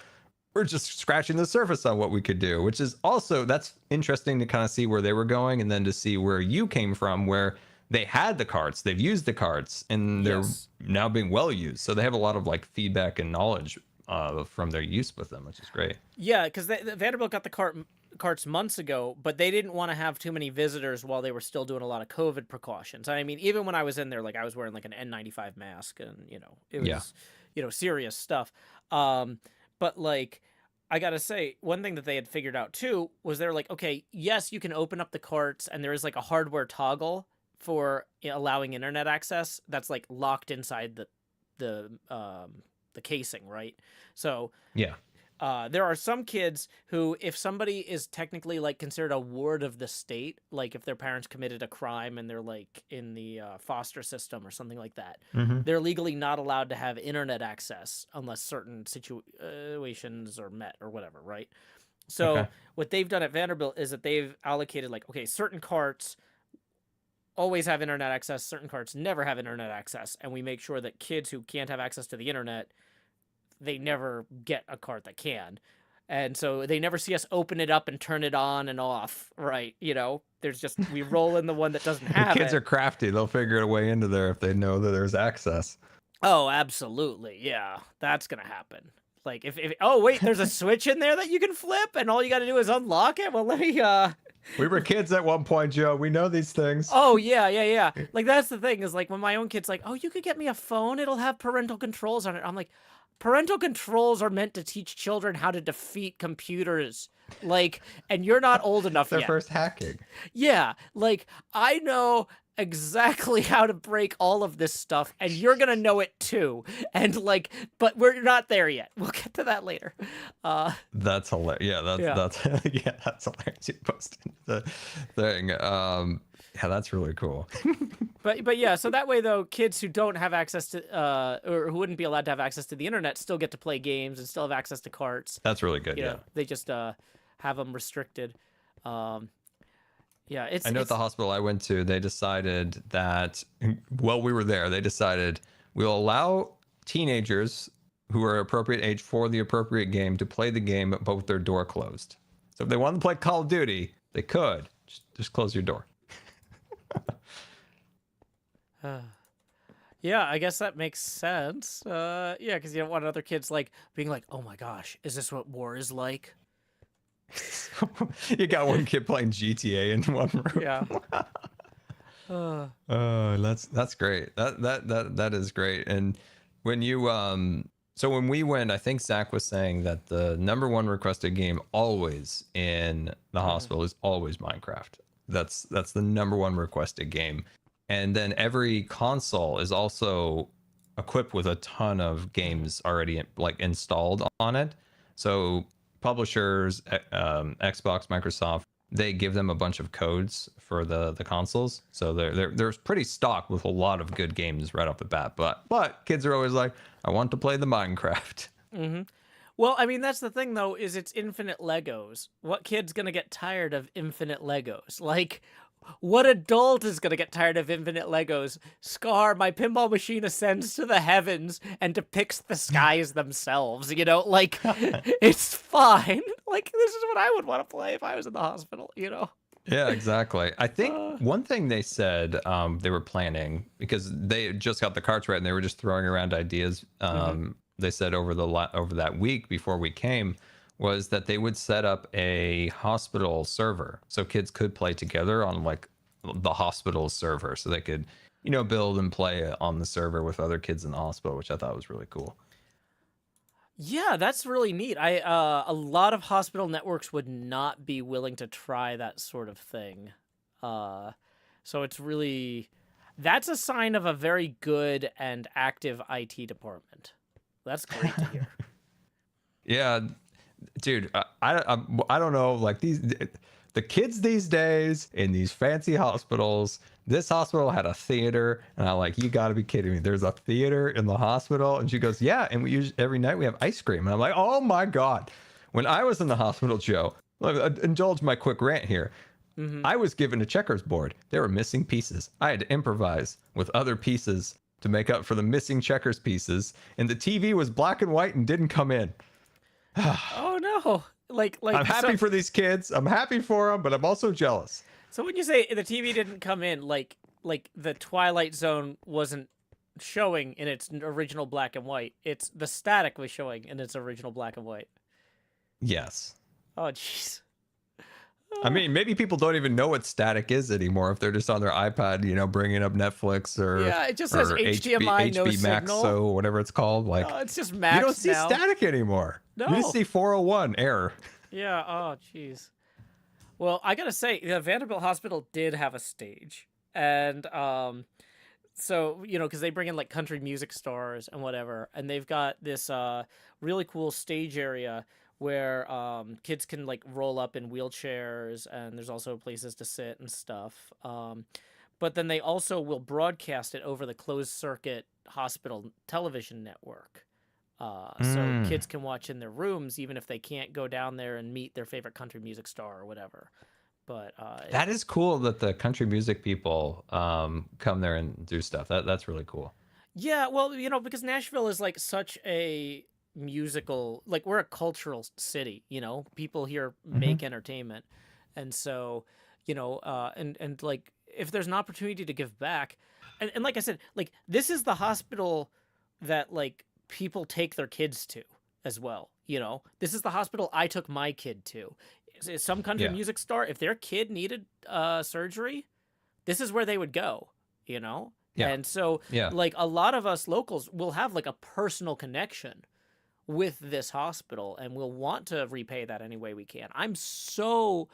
we're just scratching the surface on what we could do, which is also that's interesting to kind of see where they were going and then to see where you came from, where they had the carts, they've used the carts, and they're Yes. now being well used. So they have a lot of like feedback and knowledge from their use with them, which is great. Yeah, because Vanderbilt got the carts months ago, but they didn't want to have too many visitors while they were still doing a lot of COVID precautions. I mean, even when I was in there, like I was wearing like an N95 mask, and it Yeah. was serious stuff. Um, but like I gotta say, one thing that they had figured out too was they're like, okay, yes, you can open up the carts, and there is like a hardware toggle for allowing internet access that's like locked inside the casing, right? So Yeah. there are some kids who, if somebody is technically like considered a ward of the state, like if their parents committed a crime and they're like in the foster system or something like that, Mm-hmm. they're legally not allowed to have internet access unless certain situations are met or whatever, right? Okay. So what they've done at Vanderbilt is that they've allocated like, okay, certain carts always have internet access, certain carts never have internet access, and we make sure that kids who can't have access to the internet, they never get a cart that can. And so they never see us open it up and turn it on and off, right? There's just, we roll in the one that doesn't The have kids it. are crafty. They'll figure a way into there if they know that there's access. Oh, absolutely. Yeah, that's going to happen. Like if oh wait, there's a switch in there that you can flip and all you got to do is unlock it. Well, let me We were kids at one point, Joe. We know these things. Oh yeah. Like that's the thing is like when my own kid's like, "Oh, you could get me a phone. It'll have parental controls on it." I'm like, "Parental controls are meant to teach children how to defeat computers." Like, and you're not old enough Their yet. first hacking. Yeah, like I know exactly how to break all of this stuff and you're going to know it too. And like but we're not there yet. We'll get to that later. That's hilarious. Yeah, that's yeah, that's hilarious. You posted the thing. Yeah, that's really cool. But yeah, so that way though, kids who don't have access to or who wouldn't be allowed to have access to the internet still get to play games and still have access to carts. That's really good. You Yeah. know, they just have them restricted. Yeah, I know at the hospital I went to, they decided that while we were there, they decided we'll allow teenagers who are appropriate age for the appropriate game to play the game, but with their door closed. So if they wanted to play Call of Duty, they could. Just close your door. Yeah, I guess that makes sense. Yeah, because you don't want other kids like being like, "Oh my gosh, is this what war is like?" You got one kid playing GTA in one room. Yeah. Oh, that's great. That is great. And when you so when we went, I think Zach was saying that the number one requested game always in the hospital is always Minecraft. That's the number one requested game. And then every console is also equipped with a ton of games already like installed on it. So publishers, Xbox, Microsoft, they give them a bunch of codes for the consoles, so they're pretty stocked with a lot of good games right off the bat. But kids are always like, I want to play the Minecraft. Mm-hmm. Well, I mean, that's the thing though, is it's infinite Legos. What kid's gonna get tired of infinite Legos? Like, what adult is gonna get tired of infinite Legos? Scar, my pinball machine ascends to the heavens and depicts the skies themselves. Like it's fine. Like this is what I would want to play if I was in the hospital. Yeah, exactly. I think one thing they said they were planning, because they just got the carts right and they were just throwing around ideas. They said over over that week before we came, was that they would set up a hospital server so kids could play together on like the hospital server, so they could, build and play on the server with other kids in the hospital, which I thought was really cool. Yeah, that's really neat. A lot of hospital networks would not be willing to try that sort of thing. So it's really, that's a sign of a very good and active IT department. That's great to hear. Yeah, dude, I don't know, like the kids these days in these fancy hospitals. This hospital had a theater, and I'm like, you got to be kidding me. There's a theater in the hospital, and she goes, yeah, and we use every night we have ice cream, and I'm like, oh my god. When I was in the hospital, Joe, indulge my quick rant here. I was given a checkers board. There were missing pieces. I had to improvise with other pieces to make up for the missing checkers pieces, and the TV was black and white and didn't come in. Oh no! Like I'm happy for these kids. I'm happy for them, but I'm also jealous. So when you say the TV didn't come in, like the Twilight Zone wasn't showing in its original black and white. It's the static was showing in its original black and white. Yes. Oh jeez. I mean, maybe people don't even know what static is anymore if they're just on their iPad, bringing up Netflix or it just says HDMI, no HB Max, signal. So whatever it's called. Like, it's just Max. You don't see now. static anymore. No. You just see 401 error. Yeah. Oh, jeez. Well, I gotta say, the Vanderbilt Hospital did have a stage, and so because they bring in like country music stars and whatever, and they've got this really cool stage area where kids can like roll up in wheelchairs, and there's also places to sit and stuff. But then they also will broadcast it over the closed circuit hospital television network. So kids can watch in their rooms, even if they can't go down there and meet their favorite country music star or whatever. But that is cool that the country music people come there and do stuff. That's really cool. Yeah, well, because Nashville is like such a musical, like we're a cultural city, people here make entertainment. And so, and like if there's an opportunity to give back, and like I said, like this is the hospital that like people take their kids to as well. This is the hospital I took my kid to. Some country music star, if their kid needed surgery, this is where they would go, Yeah. And so like a lot of us locals will have like a personal connection with this hospital, and we'll want to repay that any way we can. I'm so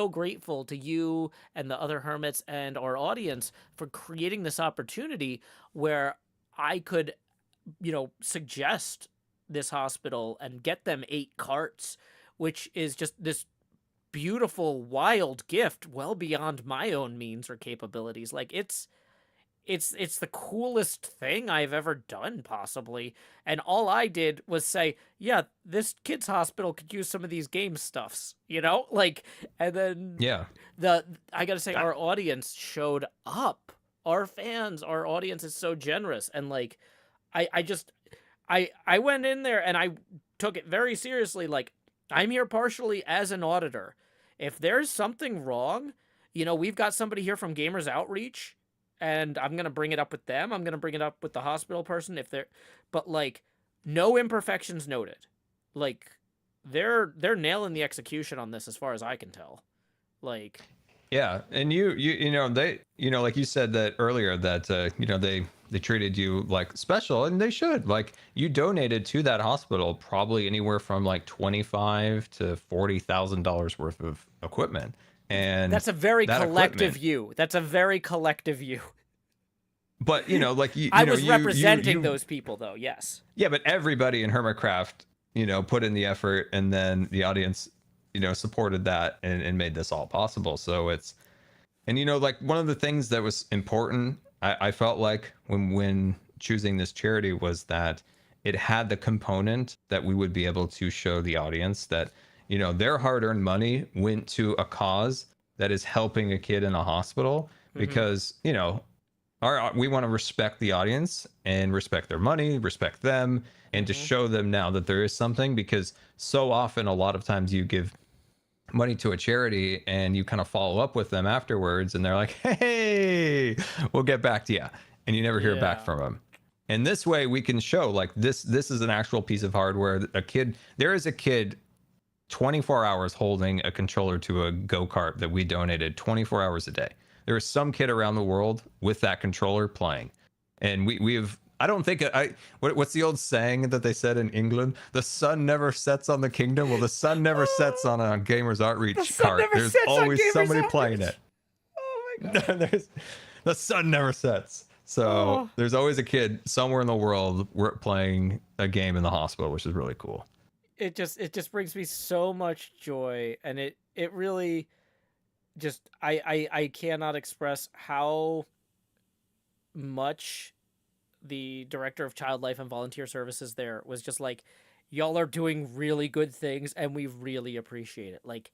grateful to you and the other hermits and our audience for creating this opportunity where I could suggest this hospital and get them 8 carts, which is just this beautiful, wild gift well beyond my own means or capabilities. Like it's the coolest thing I've ever done, possibly. And all I did was say, yeah, this kid's hospital could use some of these game stuffs, like, and then I gotta say, our audience showed up. Our fans, our audience is so generous. And like, I went in there and I took it very seriously. Like, I'm here partially as an auditor. If there's something wrong, we've got somebody here from Gamers Outreach, and I'm going to bring it up with them. I'm going to bring it up with the hospital person but like no imperfections noted. Like they're nailing the execution on this as far as I can tell. Like, yeah. And they, like you said that earlier that, they treated you like special, and they should. Like, you donated to that hospital probably anywhere from like $25,000 to $40,000 worth of equipment. And that's a very collective view. That's a very collective view. But like I was representing those people, though. Yes. Yeah, but everybody in HermitCraft, put in the effort, and then the audience, supported that and made this all possible. So it's, and like one of the things that was important, I felt like when choosing this charity, was that it had the component that we would be able to show the audience that their hard-earned money went to a cause that is helping a kid in a hospital, because we want to respect the audience and respect their money, respect them, and to show them now that there is something, because so often, a lot of times you give money to a charity, and you kind of follow up with them afterwards, and they're like, hey, we'll get back to you, and you never hear back Yeah. from them. And this way we can show like this is an actual piece of hardware. There is a kid 24 hours holding a controller to a go-kart that we donated 24 hours a day. There is some kid around the world with that controller playing. And we have, I don't think, what's the old saying that they said in England? The sun never sets on the kingdom. Well, the sun never sets on a Gamers Outreach cart. There's always somebody playing it. Oh my god. The sun never sets. So there's always a kid somewhere in the world playing a game in the hospital, which is really cool. It just brings me so much joy, and it really just I cannot express how much the director of child life and volunteer services there was just like, y'all are doing really good things and we really appreciate it. Like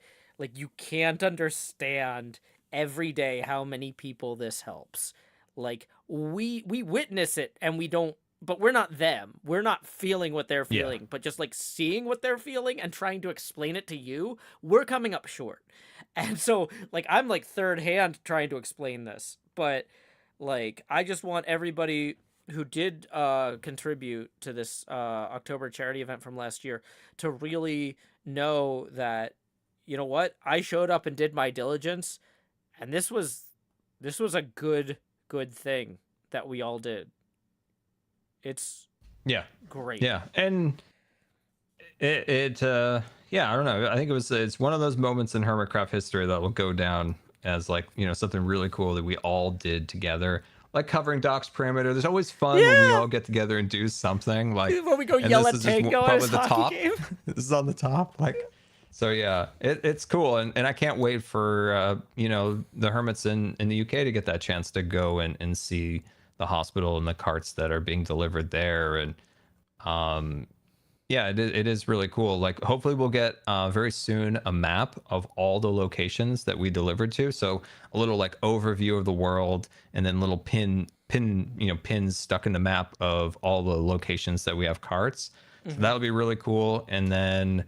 you can't understand every day how many people this helps. Like we witness it and we don't, but we're not them. We're not feeling what they're feeling, but just like seeing what they're feeling and trying to explain it to you, we're coming up short. And so like I'm like third hand trying to explain this, but like I just want everybody who did contribute to this October charity event from last year to really know that, you know what, I showed up and did my diligence, and this was a good thing that we all did. It's great. Yeah, and it I don't know. I think it's one of those moments in HermitCraft history that will go down as like, you know, something really cool that we all did together. Like covering Doc's Perimeter. There's always fun when we all get together and do something. Like when we go yell at Tango at his hockey game. This is on the top. Like, so yeah, it's cool, and I can't wait for you know, the hermits in the UK to get that chance to go and see the hospital and the carts that are being delivered there, and yeah, it is really cool. Like, hopefully we'll get very soon a map of all the locations that we delivered to. So a little like overview of the world, and then little pins stuck in the map of all the locations that we have carts. So that'll be really cool. And then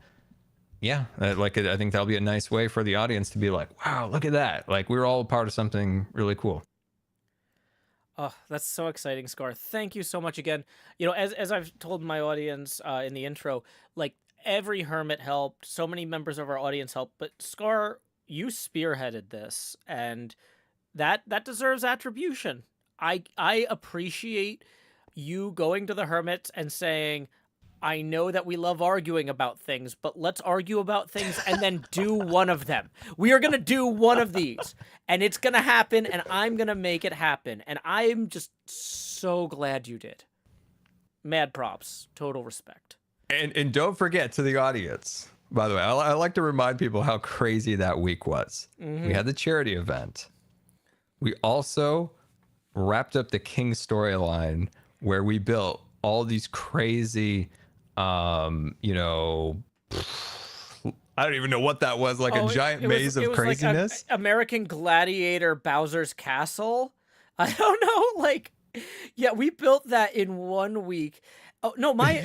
yeah, I think that'll be a nice way for the audience to be like, wow, look at that. Like, we're all a part of something really cool. Oh, that's so exciting, Scar. Thank you so much again. You know, as I've told my audience in the intro, like every hermit helped, so many members of our audience helped, but Scar, you spearheaded this, and that deserves attribution. I appreciate you going to the hermits and saying, I know that we love arguing about things, but let's argue about things and then do one of them. We are going to do one of these, and it's going to happen, and I'm going to make it happen. And I'm just so glad you did. Mad props. Total respect. And don't forget, to the audience, by the way, I like to remind people how crazy that week was. We had the charity event. We also wrapped up the King storyline, where we built all these crazy... you know, I don't even know what that was, like a giant maze of craziness. Like American Gladiator Bowser's Castle. I don't know, like, yeah, we built that in 1 week. Oh no, my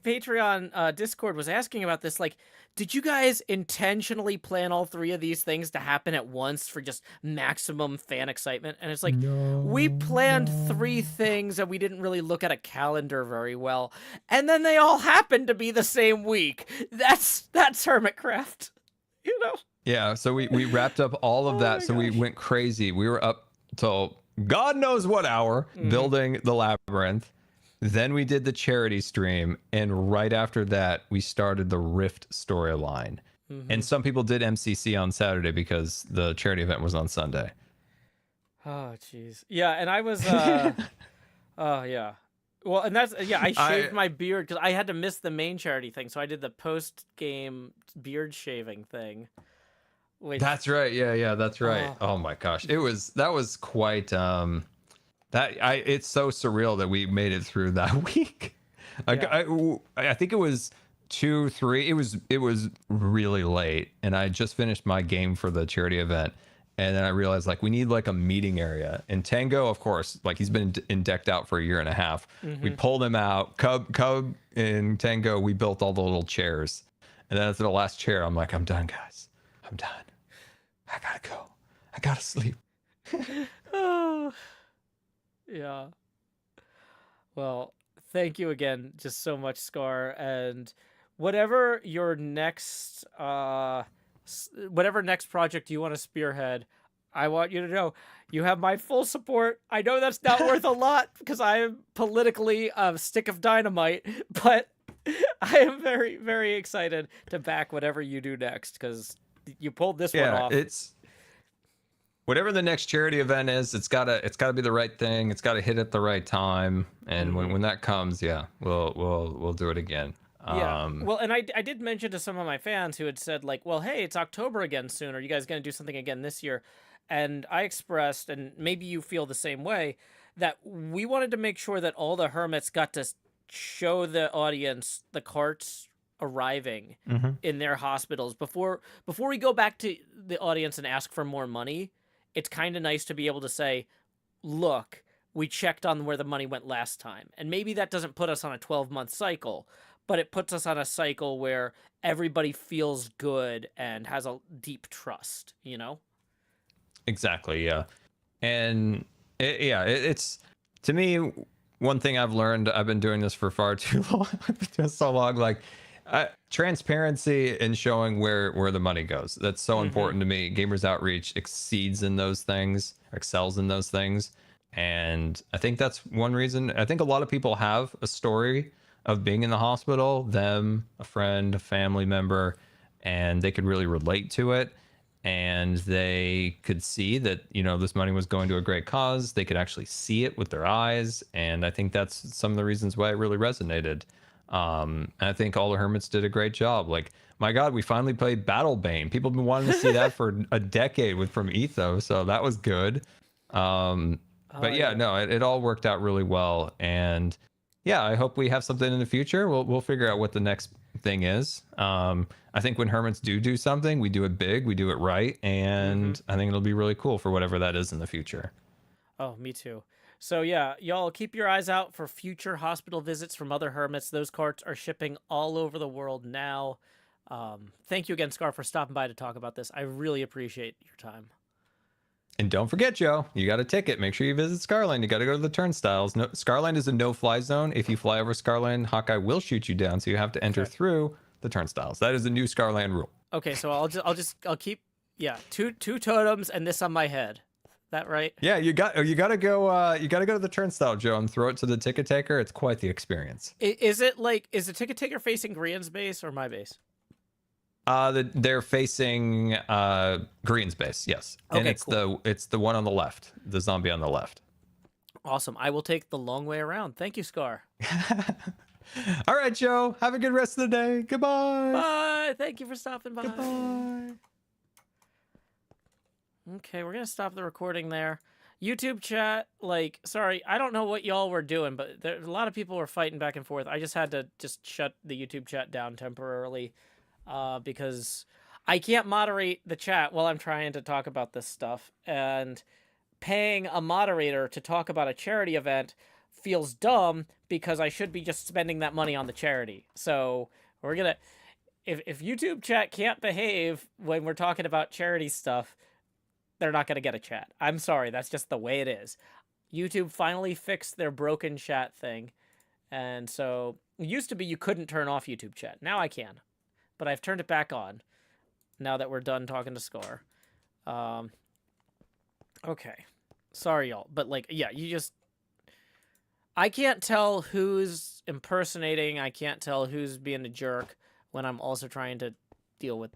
Patreon Discord was asking about this. Like, did you guys intentionally plan all three of these things to happen at once for just maximum fan excitement? And it's like, we planned three things and we didn't really look at a calendar very well. And then they all happened to be the same week. That's HermitCraft, you know? Yeah, so we wrapped up all of that. So we went crazy. We were up till God knows what hour building the labyrinth. Then we did the charity stream, and right after that, we started the Rift storyline. And some people did MCC on Saturday because the charity event was on Sunday. Oh, jeez. Yeah, and I was, oh, yeah. Well, and that's, yeah, I shaved my beard because I had to miss the main charity thing, so I did the post-game beard shaving thing. Which... That's right. Yeah, that's right. Oh my gosh. That was quite, it's so surreal that we made it through that week. Like, yeah. I think it was 2, 3. It was really late, and I just finished my game for the charity event, and then I realized like we need like a meeting area. And Tango, of course, like he's been decked out for a year and a half. We pulled him out. Cub and Tango, we built all the little chairs, and then after the last chair, I'm like, I'm done, guys. I'm done. I gotta go. I gotta sleep. Oh, yeah. Well, thank you again just so much, Scar. And whatever your next whatever next project you want to spearhead, I want you to know you have my full support. I know that's not worth a lot because I am politically a stick of dynamite, but I am very, very excited to back whatever you do next because you pulled this one off. It's whatever the next charity event is. It's gotta be the right thing. It's gotta hit at the right time. And when that comes, yeah, we'll do it again. Yeah. Well, and I did mention to some of my fans who had said like, well, hey, it's October again soon. Are you guys going to do something again this year? And I expressed, and maybe you feel the same way, that we wanted to make sure that all the hermits got to show the audience the carts arriving in their hospitals before we go back to the audience and ask for more money. It's kind of nice to be able to say, look, we checked on where the money went last time. And maybe that doesn't put us on a 12-month cycle, but it puts us on a cycle where everybody feels good and has a deep trust, you know? Exactly, yeah. And it's to me, one thing I've learned, I've been doing this for far too long. I've been doing so long, like transparency and showing where the money goes. That's so important to me. Gamers Outreach excels in those things. And I think that's one reason. I think a lot of people have a story of being in the hospital, them, a friend, a family member, and they could really relate to it. And they could see that, this money was going to a great cause. They could actually see it with their eyes. And I think that's some of the reasons why it really resonated. And I think all the hermits did a great job. Like, my God, we finally played Battle Bane. People have been wanting to see that for a decade from Etho. So that was good. But yeah, no, it all worked out really well. And yeah, I hope we have something in the future. We'll figure out what the next thing is. I think when hermits do something, we do it big, we do it right, and I think it'll be really cool for whatever that is in the future. Oh, me too. So yeah, y'all keep your eyes out for future hospital visits from other hermits. Those carts are shipping all over the world now. Thank you again, Scar, for stopping by to talk about this. I really appreciate your time. And don't forget, Joe, you got a ticket. Make sure you visit Scarland. You got to go to the turnstiles. No, Scarland is a no-fly zone. If you fly over Scarland, Hawkeye will shoot you down, so you have to enter through the turnstiles. That is the new Scarland rule. Okay, so I'll keep two totems and this on my head. That right? Yeah, you got to go to the turnstile, Joe, and throw it to the ticket taker. It's quite the experience. Is the ticket taker facing Grian's base or my base? They're facing Green's base, yes. Okay, and cool. It's the one on the left, the zombie on the left. Awesome. I will take the long way around. Thank you, Scar. All right, Joe. Have a good rest of the day. Goodbye. Bye. Thank you for stopping by. Goodbye. Okay, we're gonna stop the recording there. YouTube chat, sorry, I don't know what y'all were doing, but a lot of people were fighting back and forth. I just had to shut the YouTube chat down temporarily. Because I can't moderate the chat while I'm trying to talk about this stuff, and paying a moderator to talk about a charity event feels dumb because I should be just spending that money on the charity. So we're gonna, if YouTube chat can't behave when we're talking about charity stuff, they're not gonna get a chat. I'm sorry, that's just the way it is. YouTube finally fixed their broken chat thing, and so it used to be you couldn't turn off YouTube chat. Now I can. But I've turned it back on now that we're done talking to Scar. Okay. Sorry, y'all. But, I can't tell who's impersonating. I can't tell who's being a jerk when I'm also trying to deal with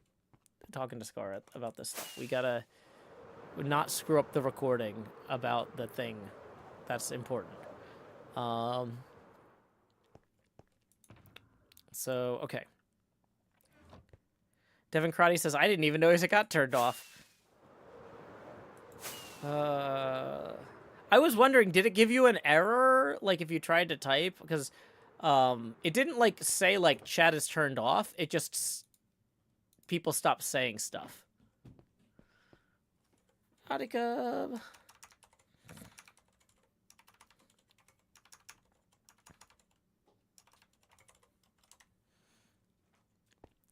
talking to Scar about this stuff. We gotta not screw up the recording about the thing that's important. Okay. Devin Crotty says, I didn't even notice it got turned off. I was wondering, did it give you an error, if you tried to type? Because it didn't, say, chat is turned off. It just, people stopped saying stuff. Attica.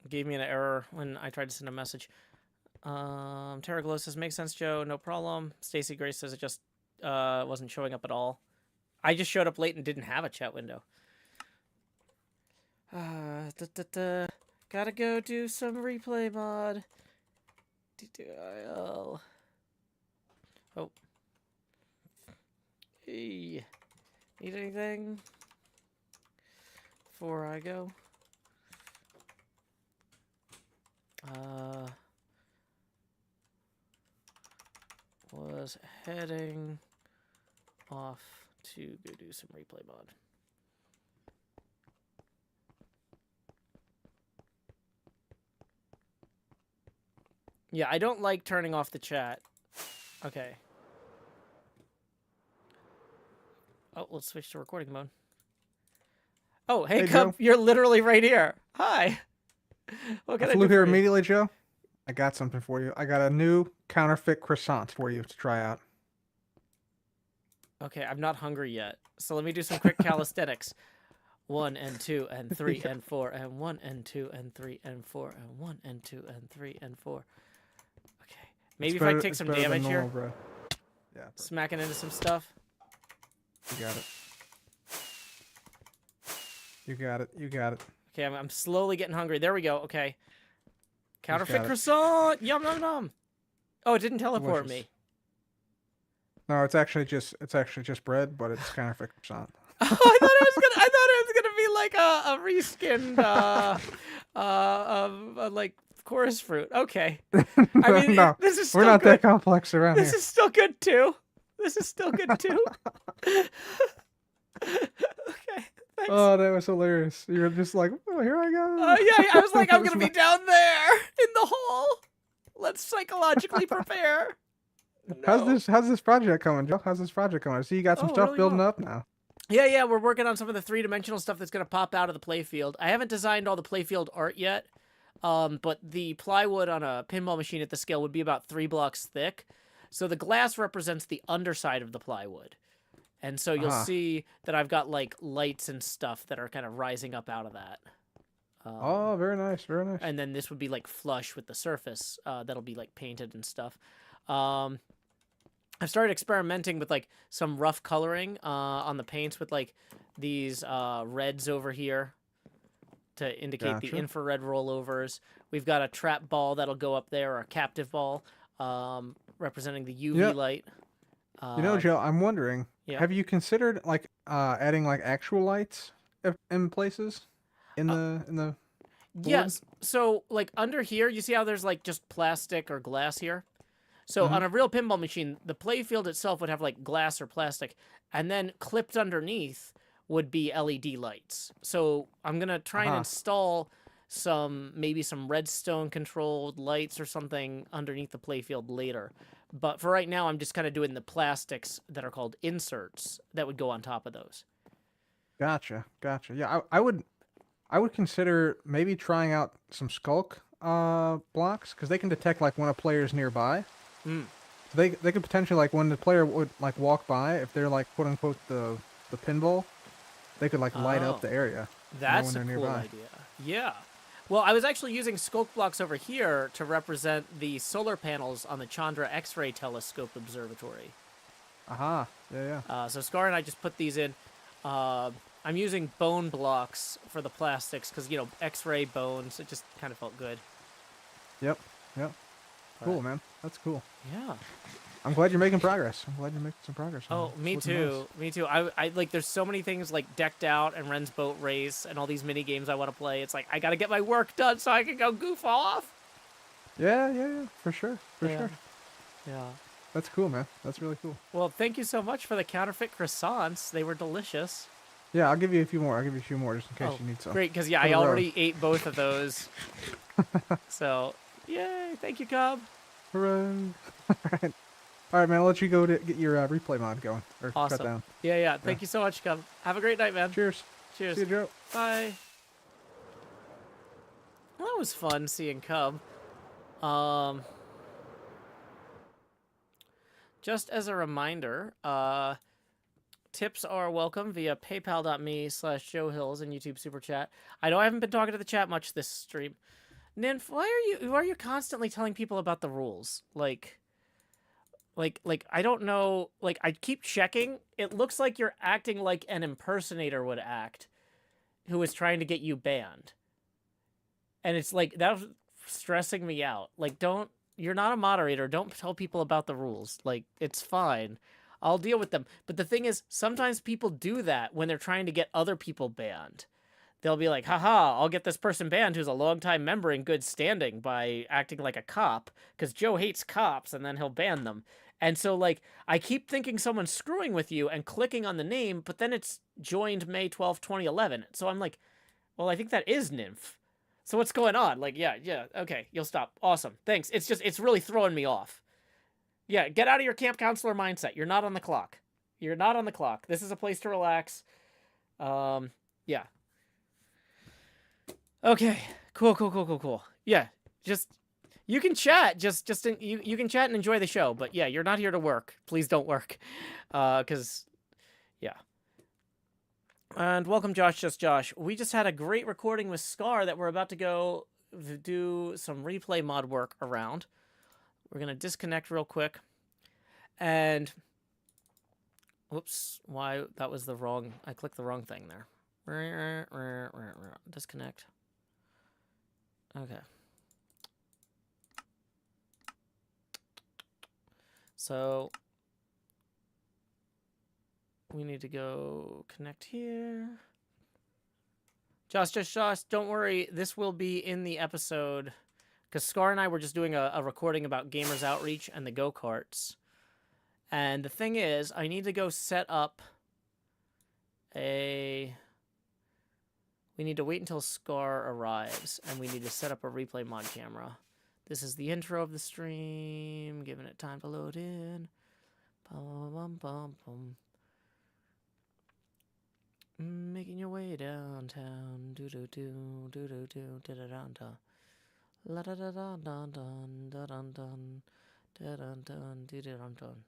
Gave me an error when I tried to send a message. Tara Glow says, makes sense, Joe. No problem. Stacy Grace says it just wasn't showing up at all. I just showed up late and didn't have a chat window. Gotta go do some replay mod. DDIL. Oh. Hey. Need anything before I go? Was heading off to go do some replay mod. Yeah, I don't like turning off the chat. Okay. Oh, let's switch to recording mode. Oh, hey Cub, Joe. you're literally right here. Hi. What can I I flew do here for you? immediately, Joe. I got something for you. I got a new counterfeit croissant for you to try out. Okay, I'm not hungry yet. So let me do some quick calisthenics. 1 and 2 and 3 and 4 and 1 and 2 and 3 and 4 and 1 and 2 and 3 and 4. Okay. Maybe if I take some damage here. Bro. Yeah. Bro. Smacking into some stuff. You got it. You got it. You got it. Okay, I'm slowly getting hungry. There we go. Okay. Counterfeit got it. croissant. Yum yum yum. Oh, it didn't teleport Delicious. me. No, it's actually just bread, but it's counterfeit croissant. Oh, I thought it was gonna be like a reskinned like chorus fruit. Okay. I mean, No, this is still we're not good. that complex around This here. is still good too. This is still good too. Okay. Thanks. Oh, that was hilarious. You were just like, oh, here I go. Yeah, I was like, I'm gonna be down there in the hole. Let's psychologically prepare. No. How's this project coming, Joe? How's this project coming? I see you got some Oh, stuff really building well. up now. Yeah, we're working on some of the three-dimensional stuff that's gonna pop out of the playfield. I haven't designed all the playfield art yet, but the plywood on a pinball machine at the scale would be about 3 blocks thick. So the glass represents the underside of the plywood. And so you'll see that I've got like lights and stuff that are kind of rising up out of that. Oh, very nice, very nice. And then this would be like flush with the surface that'll be like painted and stuff. I've started experimenting with like some rough coloring on the paints with like these reds over here to indicate the Gotcha. infrared rollovers. We've got a trap ball that'll go up there, or a captive ball representing the UV Yep. light. You know, Joe, I'm wondering, yeah. have you considered like adding like actual lights in places in the Yes. So like under here, you see how there's like just plastic or glass here? So on a real pinball machine, the playfield itself would have like glass or plastic, and then clipped underneath would be LED lights. So I'm gonna try and install maybe some redstone controlled lights or something underneath the playfield later. But for right now, I'm just kind of doing the plastics that are called inserts that would go on top of those. Gotcha. Yeah, I would consider maybe trying out some skulk blocks, because they can detect like when a player's nearby. They could potentially, like, when the player would like walk by, if they're like quote unquote the pinball, they could like light up the area. That's when a they're cool nearby. idea. Yeah. Well, I was actually using skulk blocks over here to represent the solar panels on the Chandra X-ray telescope observatory. Yeah. So Scar and I just put these in. I'm using bone blocks for the plastics because, you know, X-ray bones, it just kind of felt good. Yep. Cool, man. That's cool. Yeah. I'm glad you're making progress. I'm glad you're making some progress. Oh, It's me looking too. nice. Me too. I like, there's so many things like Decked Out and Ren's Boat Race and all these mini games I want to play. It's like, I got to get my work done so I can go goof off. Yeah, for sure. Yeah. That's cool, man. That's really cool. Well, thank you so much for the counterfeit croissants. They were delicious. Yeah, I'll give you a few more. just in case you need some. Great, because, yeah, For I the road. already ate both of those. So, yay. Thank you, Cub. Hooray. All right, man. I'll let you go to get your replay mod going. Or Awesome. cut down. Yeah. Thank you so much, Cub. Have a great night, man. Cheers. Cheers. See you, Joe. Bye. Well, that was fun seeing Cub. Just as a reminder, tips are welcome via paypal.me/JoeHills and YouTube Super Chat. I know I haven't been talking to the chat much this stream. Nymph, why are you constantly telling people about the rules? Like I don't know. Like, I keep checking. It looks like you're acting like an impersonator would act, who is trying to get you banned. And it's like, that's stressing me out. Like, you're not a moderator. Don't tell people about the rules. Like, it's fine. I'll deal with them. But the thing is, sometimes people do that when they're trying to get other people banned. They'll be like, haha, I'll get this person banned who's a longtime member in good standing by acting like a cop, because Joe hates cops, and then he'll ban them. And so, like, I keep thinking someone's screwing with you and clicking on the name, but then it's joined May 12th, 2011. So I'm like, well, I think that is Nymph. So what's going on? Like, yeah, okay, you'll stop. Awesome. Thanks. It's really throwing me off. Yeah, get out of your camp counselor mindset. You're not on the clock. You're not on the clock. This is a place to relax. Yeah. Okay. Cool. Yeah, just... You can chat, you can chat and enjoy the show, but yeah, you're not here to work. Please don't work, because, yeah. And welcome, Josh, just Josh. We just had a great recording with Scar that we're about to go do some replay mod work around. We're gonna disconnect real quick, and whoops, why that was the wrong? I clicked the wrong thing there. Disconnect. Okay. So we need to go connect here. Josh, don't worry. This will be in the episode, because Scar and I were just doing a recording about Gamers Outreach and the go-karts. And the thing is, I need to go set up we need to wait until Scar arrives, and we need to set up a replay mod camera. This is the intro of the stream, giving it time to load in. Making your way downtown. Do-do-do, do-do-do, da-da-da-da. La-da-da-da-da-dun, da-dun-dun, da-dun-dun, dee-da-dun-dun.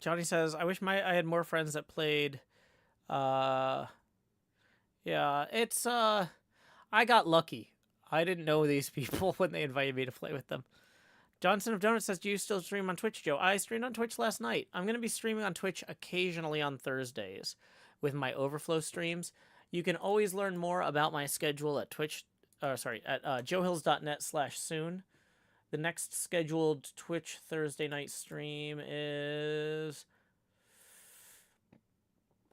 Johnny says, I wish I had more friends that played. Yeah, it's, I got lucky. I didn't know these people when they invited me to play with them. Johnson of Donuts says, do you still stream on Twitch, Joe? I streamed on Twitch last night. I'm going to be streaming on Twitch occasionally on Thursdays with my overflow streams. You can always learn more about my schedule at joehills.net/soon. The next scheduled Twitch Thursday night stream is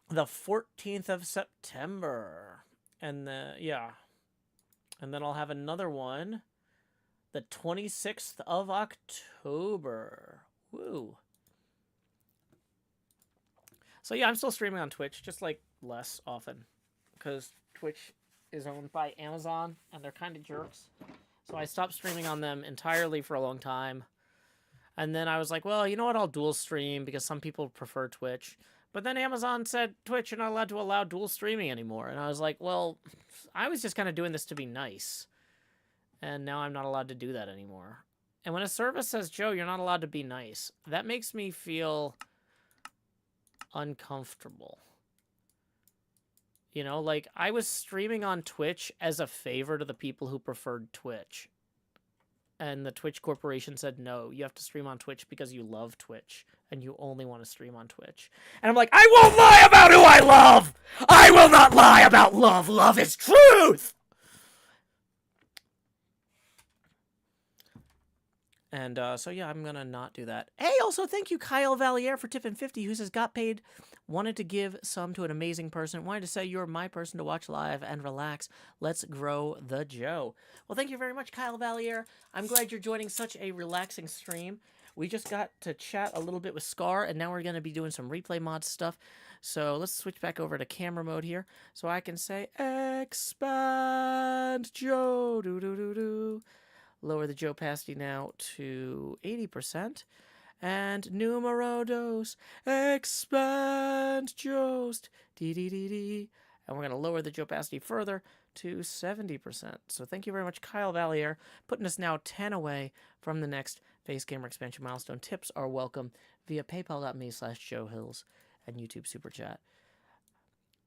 the 14th of September. And and then I'll have another one the 26th of October. Woo. So yeah, I'm still streaming on Twitch, just like less often, because Twitch is owned by Amazon and they're kind of jerks. So I stopped streaming on them entirely for a long time. And then I was like, well, you know what? I'll dual stream because some people prefer Twitch. But then Amazon said, Twitch, you're not allowed to allow dual streaming anymore. And I was like, well, I was just kind of doing this to be nice. And now I'm not allowed to do that anymore. And when a service says, Joe, you're not allowed to be nice, that makes me feel uncomfortable. You know, like, I was streaming on Twitch as a favor to the people who preferred Twitch. And the Twitch Corporation said, no, you have to stream on Twitch because you love Twitch. And you only want to stream on Twitch. And I'm like, I won't lie about who I love! I will not lie about love! Love is truth! And so, yeah, I'm going to not do that. Hey, also, thank you, Kyle Valier, for tipping 50, who says, got paid, wanted to give some to an amazing person, wanted to say you're my person to watch live and relax. Let's grow the Joe. Well, thank you very much, Kyle Valier. I'm glad you're joining such a relaxing stream. We just got to chat a little bit with Scar, and now we're going to be doing some replay mod stuff. So let's switch back over to camera mode here, so I can say, expand Joe, do-do-do-do. Lower the Joe opacity now to 80%. And numero dos, expand Joest, dee-dee-dee-dee. And we're going to lower the Joe opacity further to 70%. So thank you very much, Kyle Valier, putting us now 10 away from the next Face Gamer Expansion milestone. Tips are welcome via paypal.me/JoeHills and YouTube Super Chat.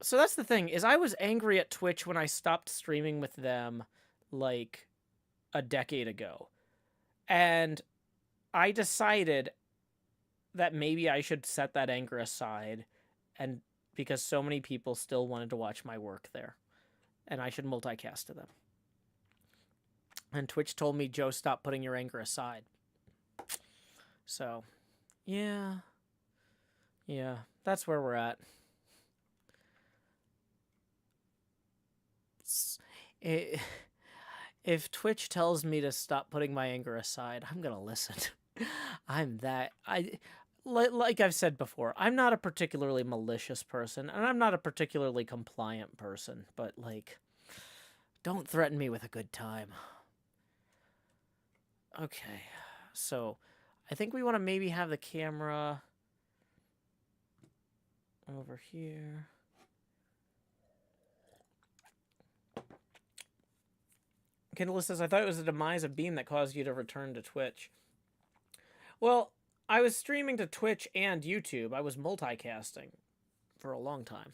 So that's the thing, is I was angry at Twitch when I stopped streaming with them like a decade ago. And I decided that maybe I should set that anger aside, and because so many people still wanted to watch my work there, and I should multicast to them. And Twitch told me, Joe, stop putting your anger aside. So, yeah, that's where we're at. If Twitch tells me to stop putting my anger aside, I'm gonna listen. Like I've said before, I'm not a particularly malicious person, and I'm not a particularly compliant person, but, like, don't threaten me with a good time. Okay, so I think we want to maybe have the camera over here. Kindle says, I thought it was the demise of Beam that caused you to return to Twitch. Well, I was streaming to Twitch and YouTube. I was multicasting for a long time.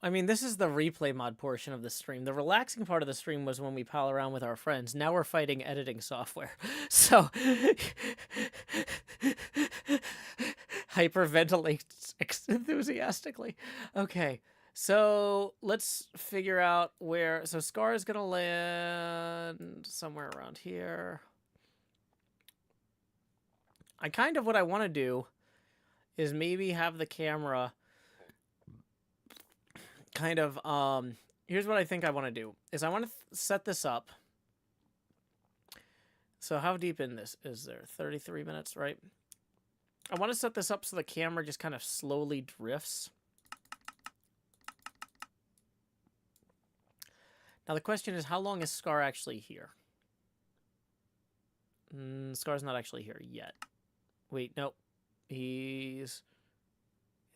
I mean, this is the replay mod portion of the stream. The relaxing part of the stream was when we pal around with our friends. Now we're fighting editing software. So, hyperventilate enthusiastically. Okay, so let's figure out where... So Scar is going to land somewhere around here. What I want to do is maybe have the camera... here's what I think I want to do is I want to set this up. So how deep in this is there? 33 minutes, right? I want to set this up so the camera just kind of slowly drifts. Now the question is, how long is Scar actually here? Scar's not actually here yet. Wait, no. Is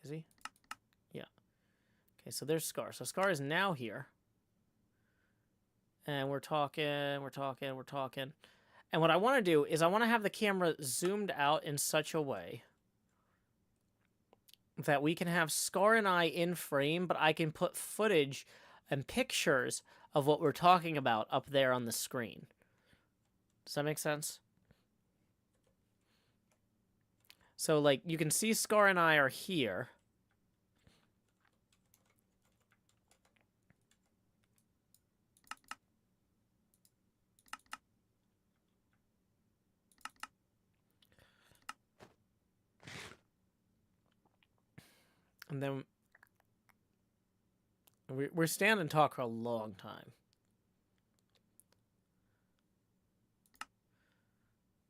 he? Yeah. Okay, so there's Scar. So Scar is now here. And we're talking. And what I want to do is I want to have the camera zoomed out in such a way that we can have Scar and I in frame, but I can put footage and pictures of what we're talking about up there on the screen. Does that make sense? So, like, you can see Scar and I are here. And then we're stand and talk for a long time.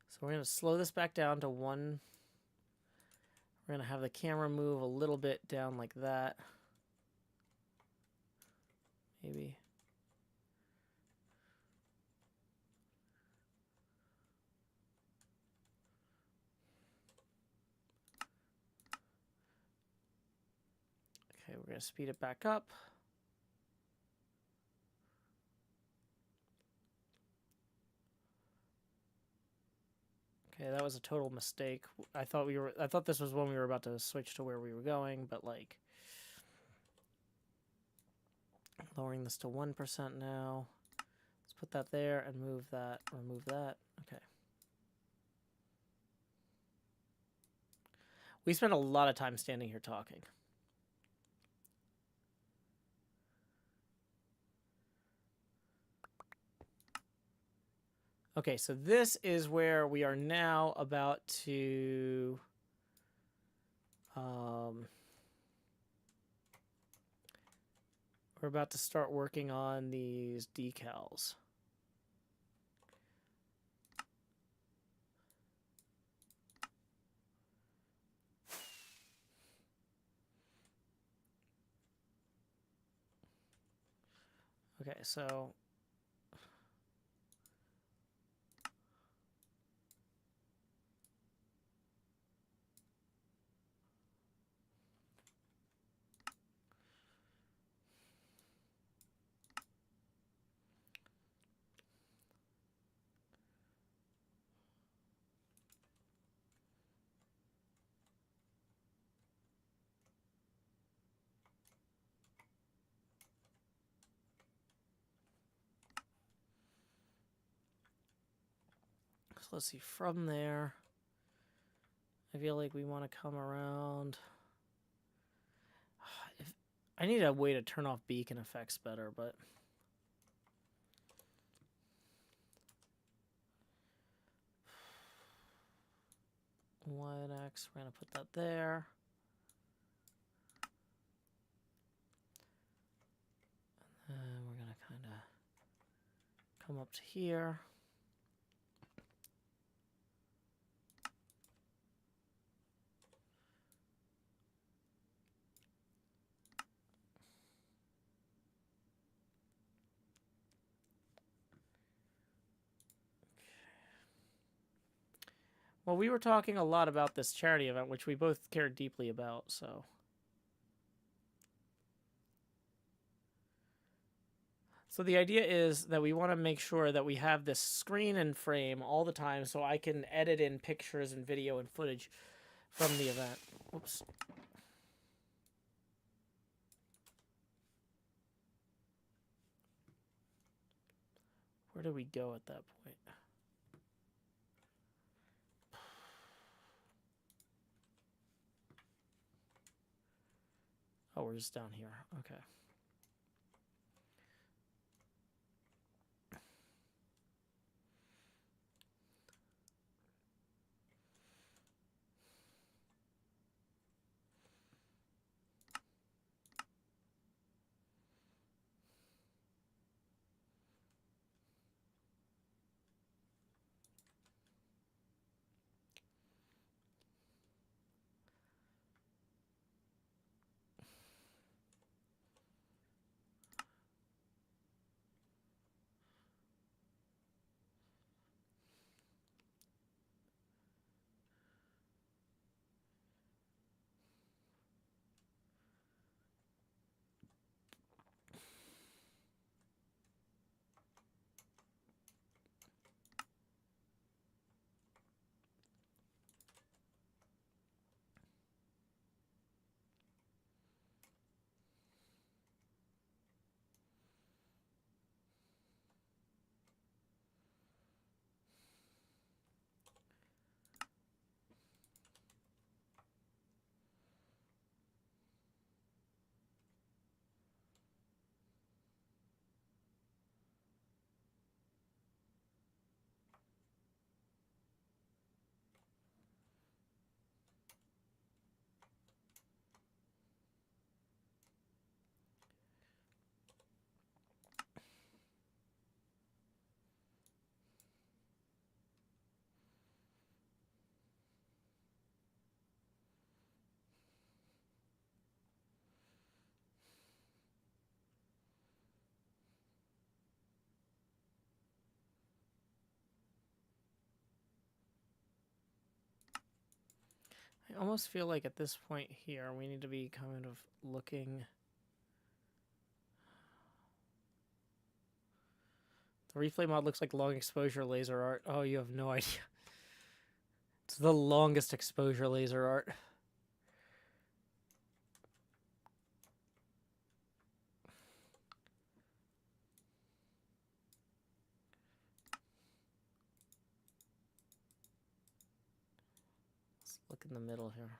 So we're going to slow this back down to 1. We're going to have the camera move a little bit down like that. Maybe. Okay, we're going to speed it back up. Okay, that was a total mistake. I thought this was when we were about to switch to where we were going, but, like, lowering this to 1% now. Let's put that there and move that, remove that. Okay. We spent a lot of time standing here talking. Okay, so this is where we are now about to we're about to start working on these decals. Okay, so let's see, from there, I feel like we want to come around. If I need a way to turn off beacon effects better, but Y-X, we're going to put that there. And we're going to kind of come up to here. Well, we were talking a lot about this charity event, which we both cared deeply about, so. So the idea is that we want to make sure that we have this screen and frame all the time so I can edit in pictures and video and footage from the event. Oops. Where do we go at that point? Oh, we're just down here. Okay. I almost feel like at this point here, we need to be kind of looking. The replay mod looks like long exposure laser art. Oh, you have no idea. It's the longest exposure laser art. Let's look in the middle here.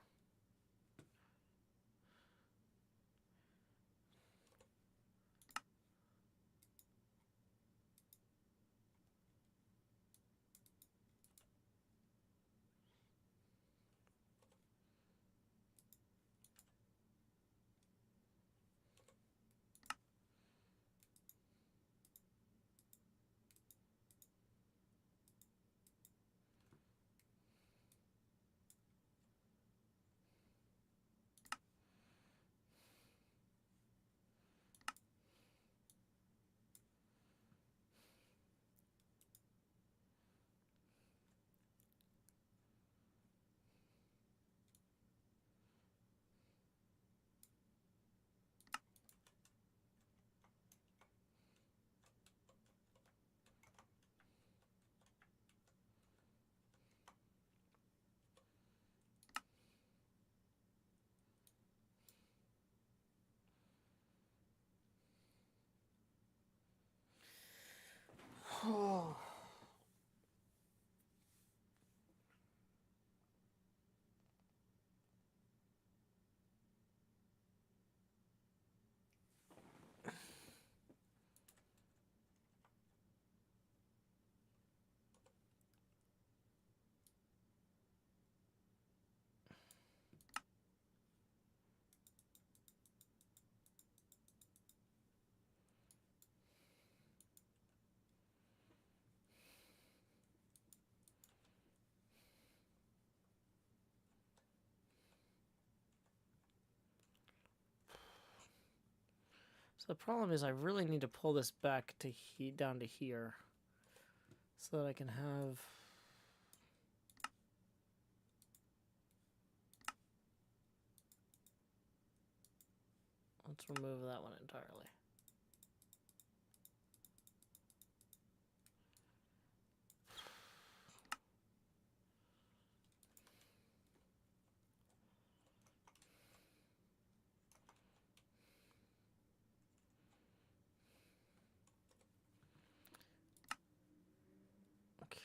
So the problem is I really need to pull this back to down to here so that I can have... Let's remove that one entirely. Okay.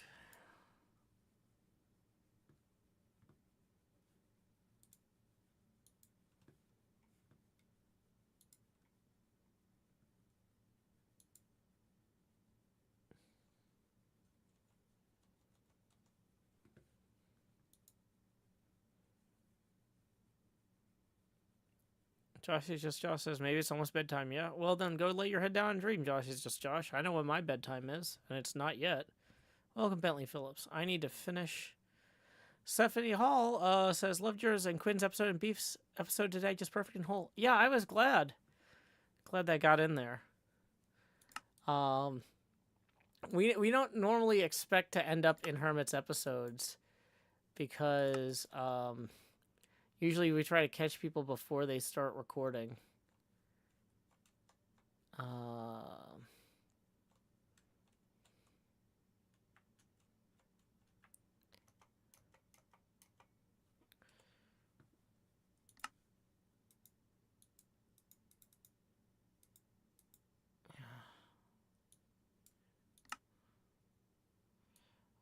Josh says, maybe it's almost bedtime. Yeah, well then go lay your head down and dream, Josh. Is just Josh. I know what my bedtime is, and it's not yet. Welcome, Bentley Phillips. I need to finish. Stephanie Hall says, loved yours and Quinn's episode and Beef's episode today, just perfect and whole. Yeah, I was glad. Glad that got in there. We don't normally expect to end up in Hermit's episodes because usually we try to catch people before they start recording.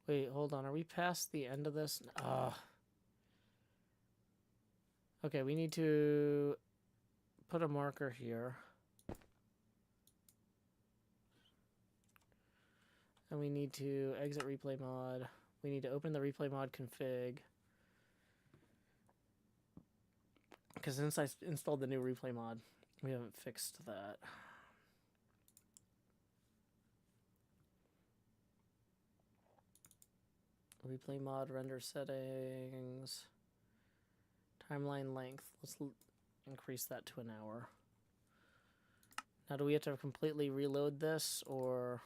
Wait, hold on. Are we past the end of this? Okay, we need to put a marker here. And we need to exit replay mod. We need to open the replay mod config. Because since I installed the new replay mod, we haven't fixed that. Replay mod, render settings, timeline length. Let's increase that to an hour. Now, do we have to completely reload this, or...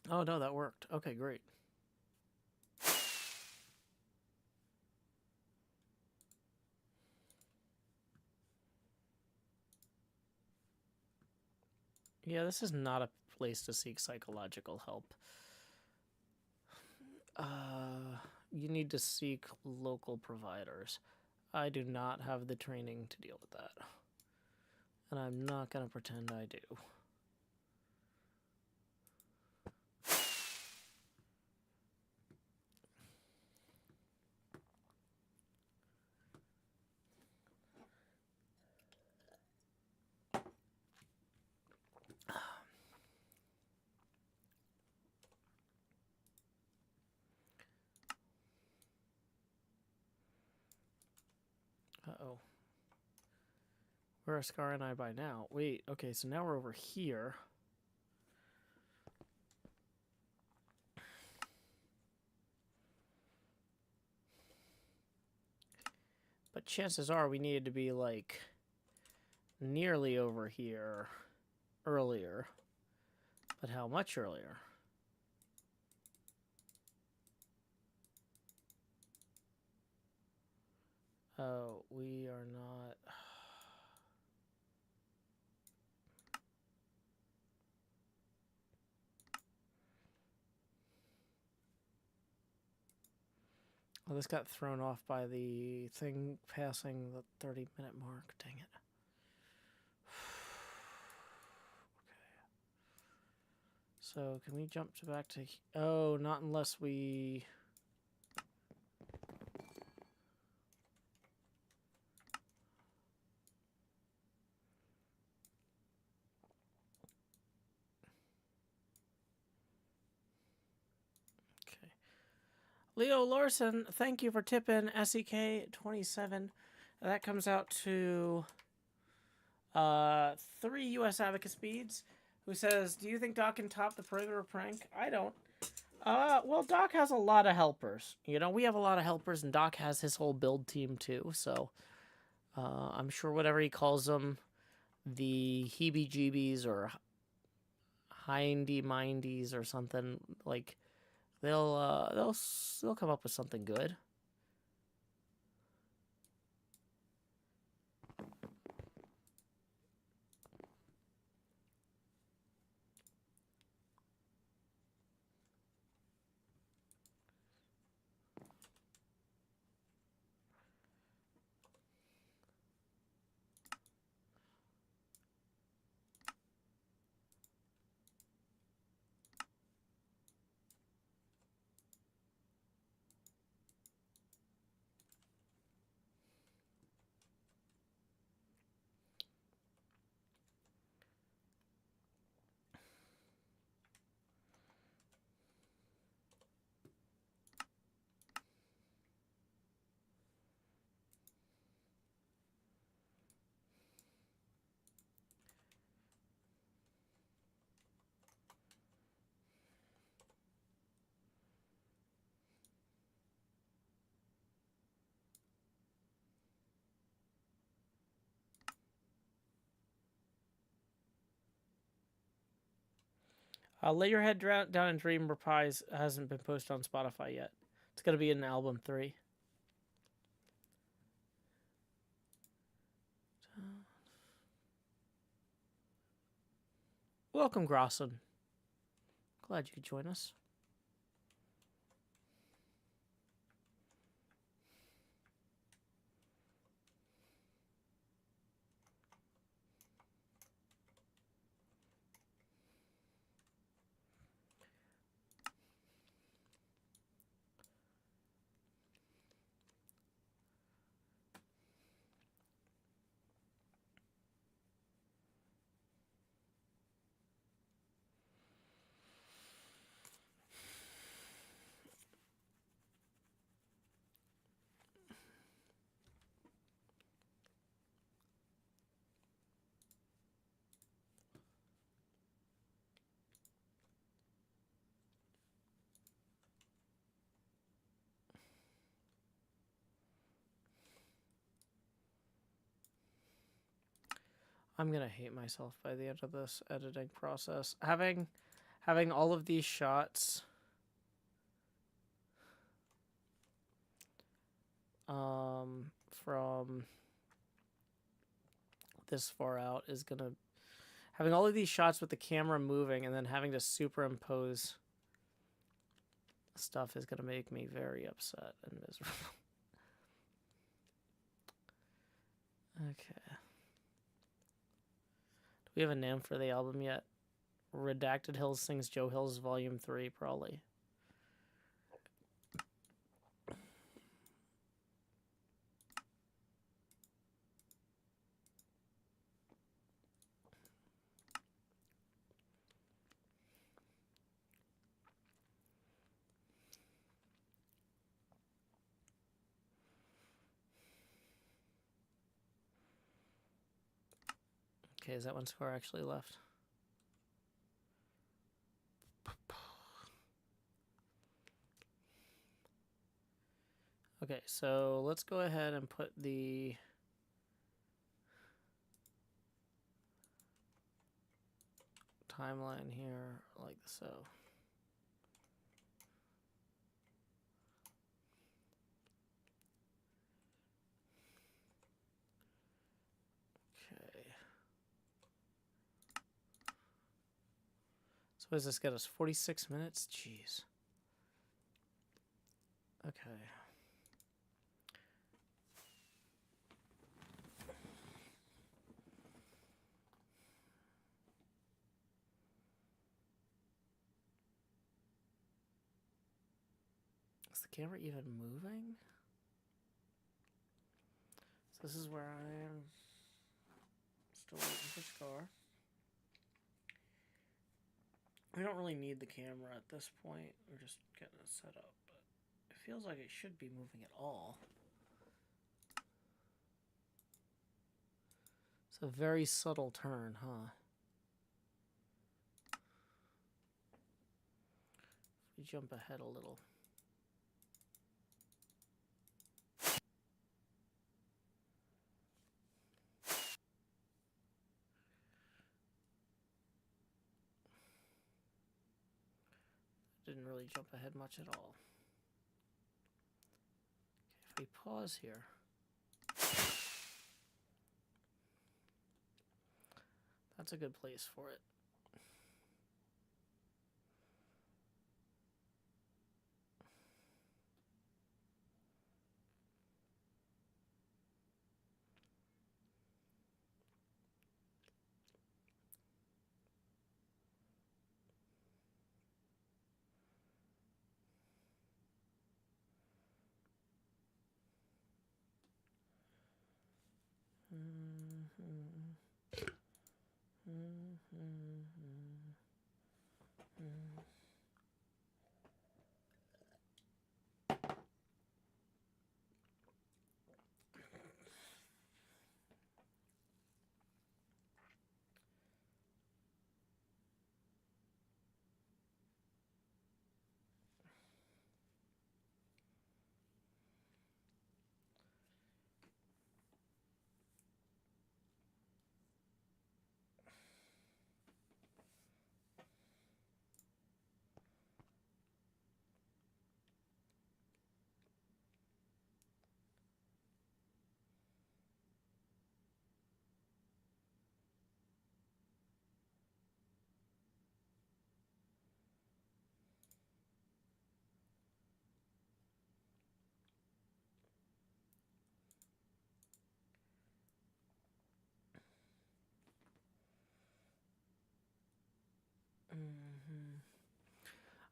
Oh, no, that worked. Okay, great. Yeah, this is not a place to seek psychological help. You need to seek local providers. I do not have the training to deal with that. And I'm not going to pretend I do. Uh-oh. Where are Scar and I by now? Wait, okay, so now we're over here. But chances are we needed to be, like, nearly over here earlier. But how much earlier? Oh, we are not... Oh, this got thrown off by the thing passing the 30-minute mark. Dang it. Okay. So, can we jump back to... Oh, not unless we... Leo Larson, thank you for tipping SEK27. That comes out to 3 U.S. Advocate Speeds, who says, do you think Doc can top the perimeter prank? I don't. Well, Doc has a lot of helpers. You know, we have a lot of helpers, and Doc has his whole build team too. So, I'm sure whatever he calls them, the heebie-jeebies or hindy-mindies or something, like they'll come up with something good. Lay Your Head Down and Dream Reprise hasn't been posted on Spotify yet. It's going to be in album 3. Welcome, Grosson. Glad you could join us. I'm gonna hate myself by the end of this editing process. Having all of these shots from this far out is gonna, having all of these shots with the camera moving and then having to superimpose stuff is gonna make me very upset and miserable. Okay. Do we have a name for the album yet? Redacted Hills Sings Joe Hills Volume 3, probably. Okay, is that one score actually left? Okay, so let's go ahead and put the timeline here like so. Okay. So what does this get us? 46 minutes? Jeez. Okay. Is the camera even moving? So this is where I am still waiting for Scar. We don't really need the camera at this point. We're just getting it set up, but it feels like it should be moving at all. It's a very subtle turn, huh? we jump ahead a little. Didn't really jump ahead much at all. Okay, if we pause here. That's a good place for it.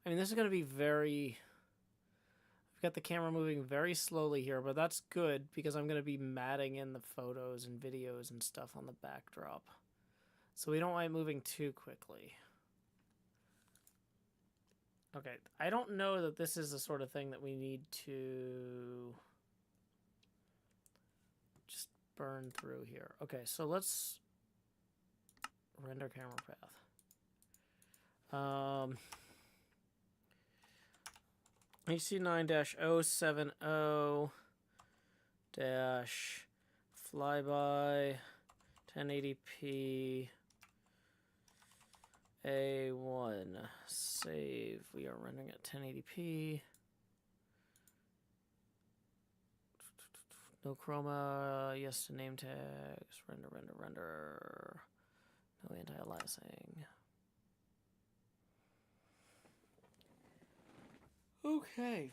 I mean, this is going to be very... I've got the camera moving very slowly here, but that's good because I'm going to be matting in the photos and videos and stuff on the backdrop. So we don't want it moving too quickly. Okay, I don't know that this is the sort of thing that we need to just burn through here. Okay, so let's render camera path. HC9-070 dash flyby 1080p A1 save. We are rendering at 1080p. No chroma. Yes to name tags. Render. No anti-aliasing. Okay.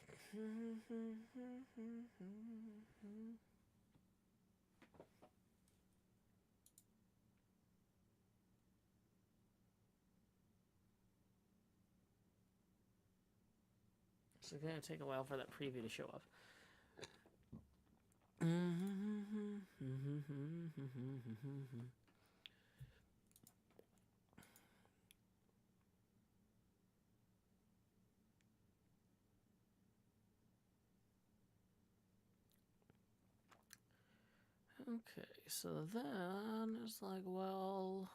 So it's going to take a while for that preview to show up. Okay, so then it's like, well...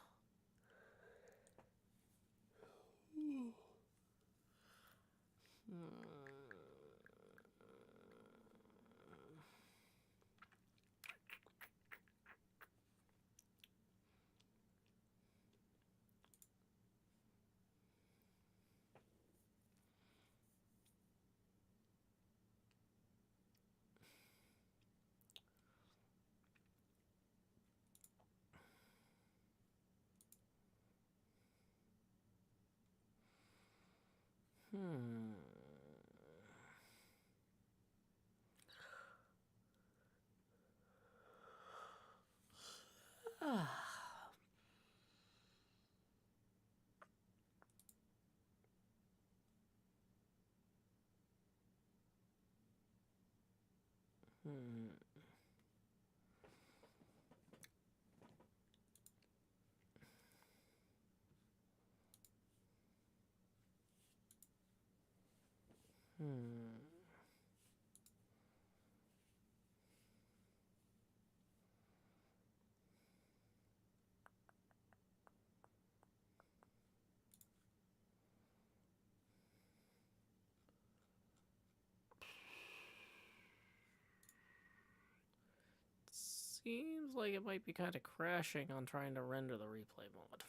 seems like it might be kind of crashing on trying to render the replay mod.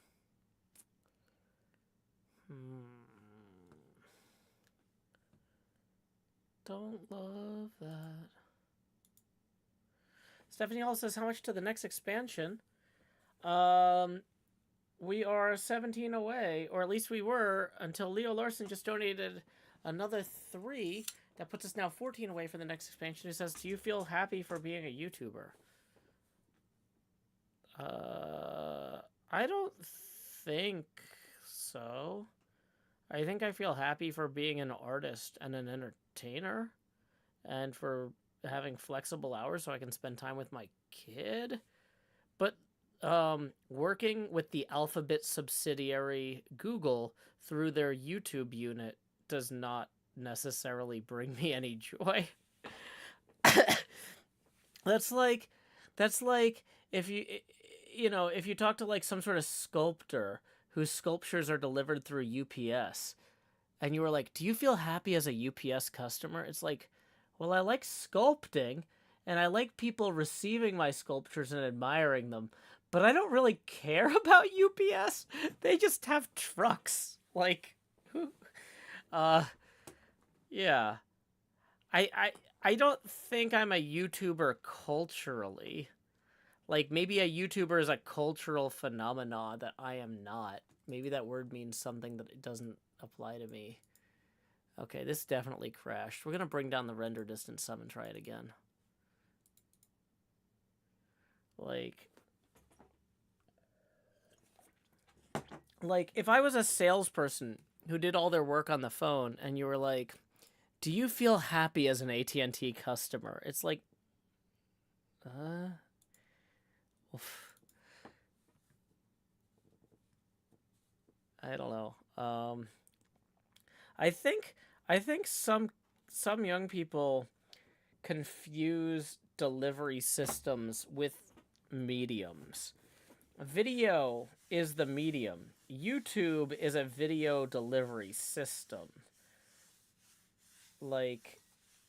Don't love that. Stephanie Hall says, how much to the next expansion? We are 17 away, or at least we were, until Leo Larson just donated another 3. That puts us now 14 away for the next expansion. He says, do you feel happy for being a YouTuber? I don't think so. I think I feel happy for being an artist and an entertainer, and for having flexible hours so I can spend time with my kid. But working with the Alphabet subsidiary Google through their YouTube unit does not necessarily bring me any joy. That's like if you talk to like some sort of sculptor whose sculptures are delivered through UPS, and you were like, do you feel happy as a UPS customer? It's like, well, I like sculpting, and I like people receiving my sculptures and admiring them, but I don't really care about UPS. They just have trucks. Like, yeah. I don't think I'm a YouTuber culturally. Like, maybe a YouTuber is a cultural phenomenon that I am not. Maybe that word means something that it doesn't apply to me. Okay, this definitely crashed. We're going to bring down the render distance some and try it again. Like, if I was a salesperson who did all their work on the phone and you were like, do you feel happy as an AT&T customer? It's like, oof. I don't know. I think some young people confuse delivery systems with mediums. Video is the medium. YouTube is a video delivery system. Like,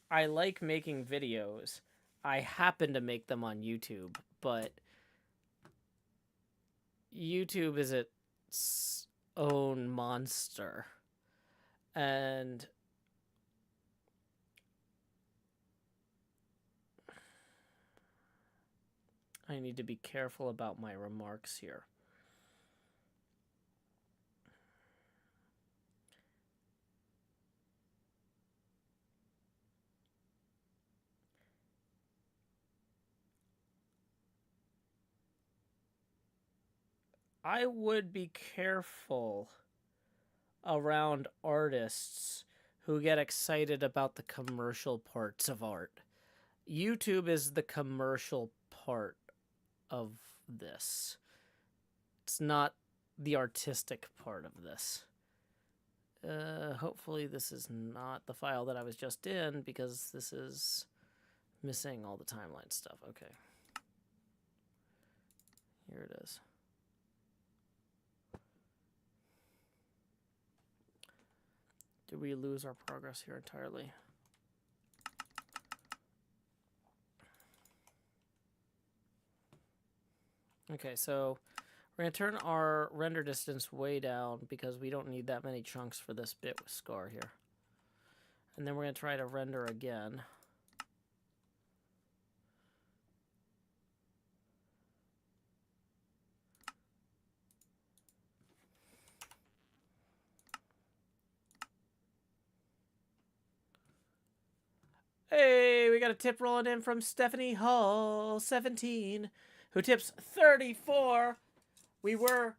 I like making videos. I happen to make them on YouTube, but YouTube is its own monster. And I need to be careful about my remarks here. I would be careful around artists who get excited about the commercial parts of art. YouTube is the commercial part of this. It's not the artistic part of this. Hopefully this is not the file that I was just in, because this is missing all the timeline stuff. Okay. Here it is. Did we lose our progress here entirely? Okay, so we're going to turn our render distance way down because we don't need that many chunks for this bit with Scar here. And then we're going to try to render again. Hey, we got a tip rolling in from Stephanie Hall, 17, who tips 34. We were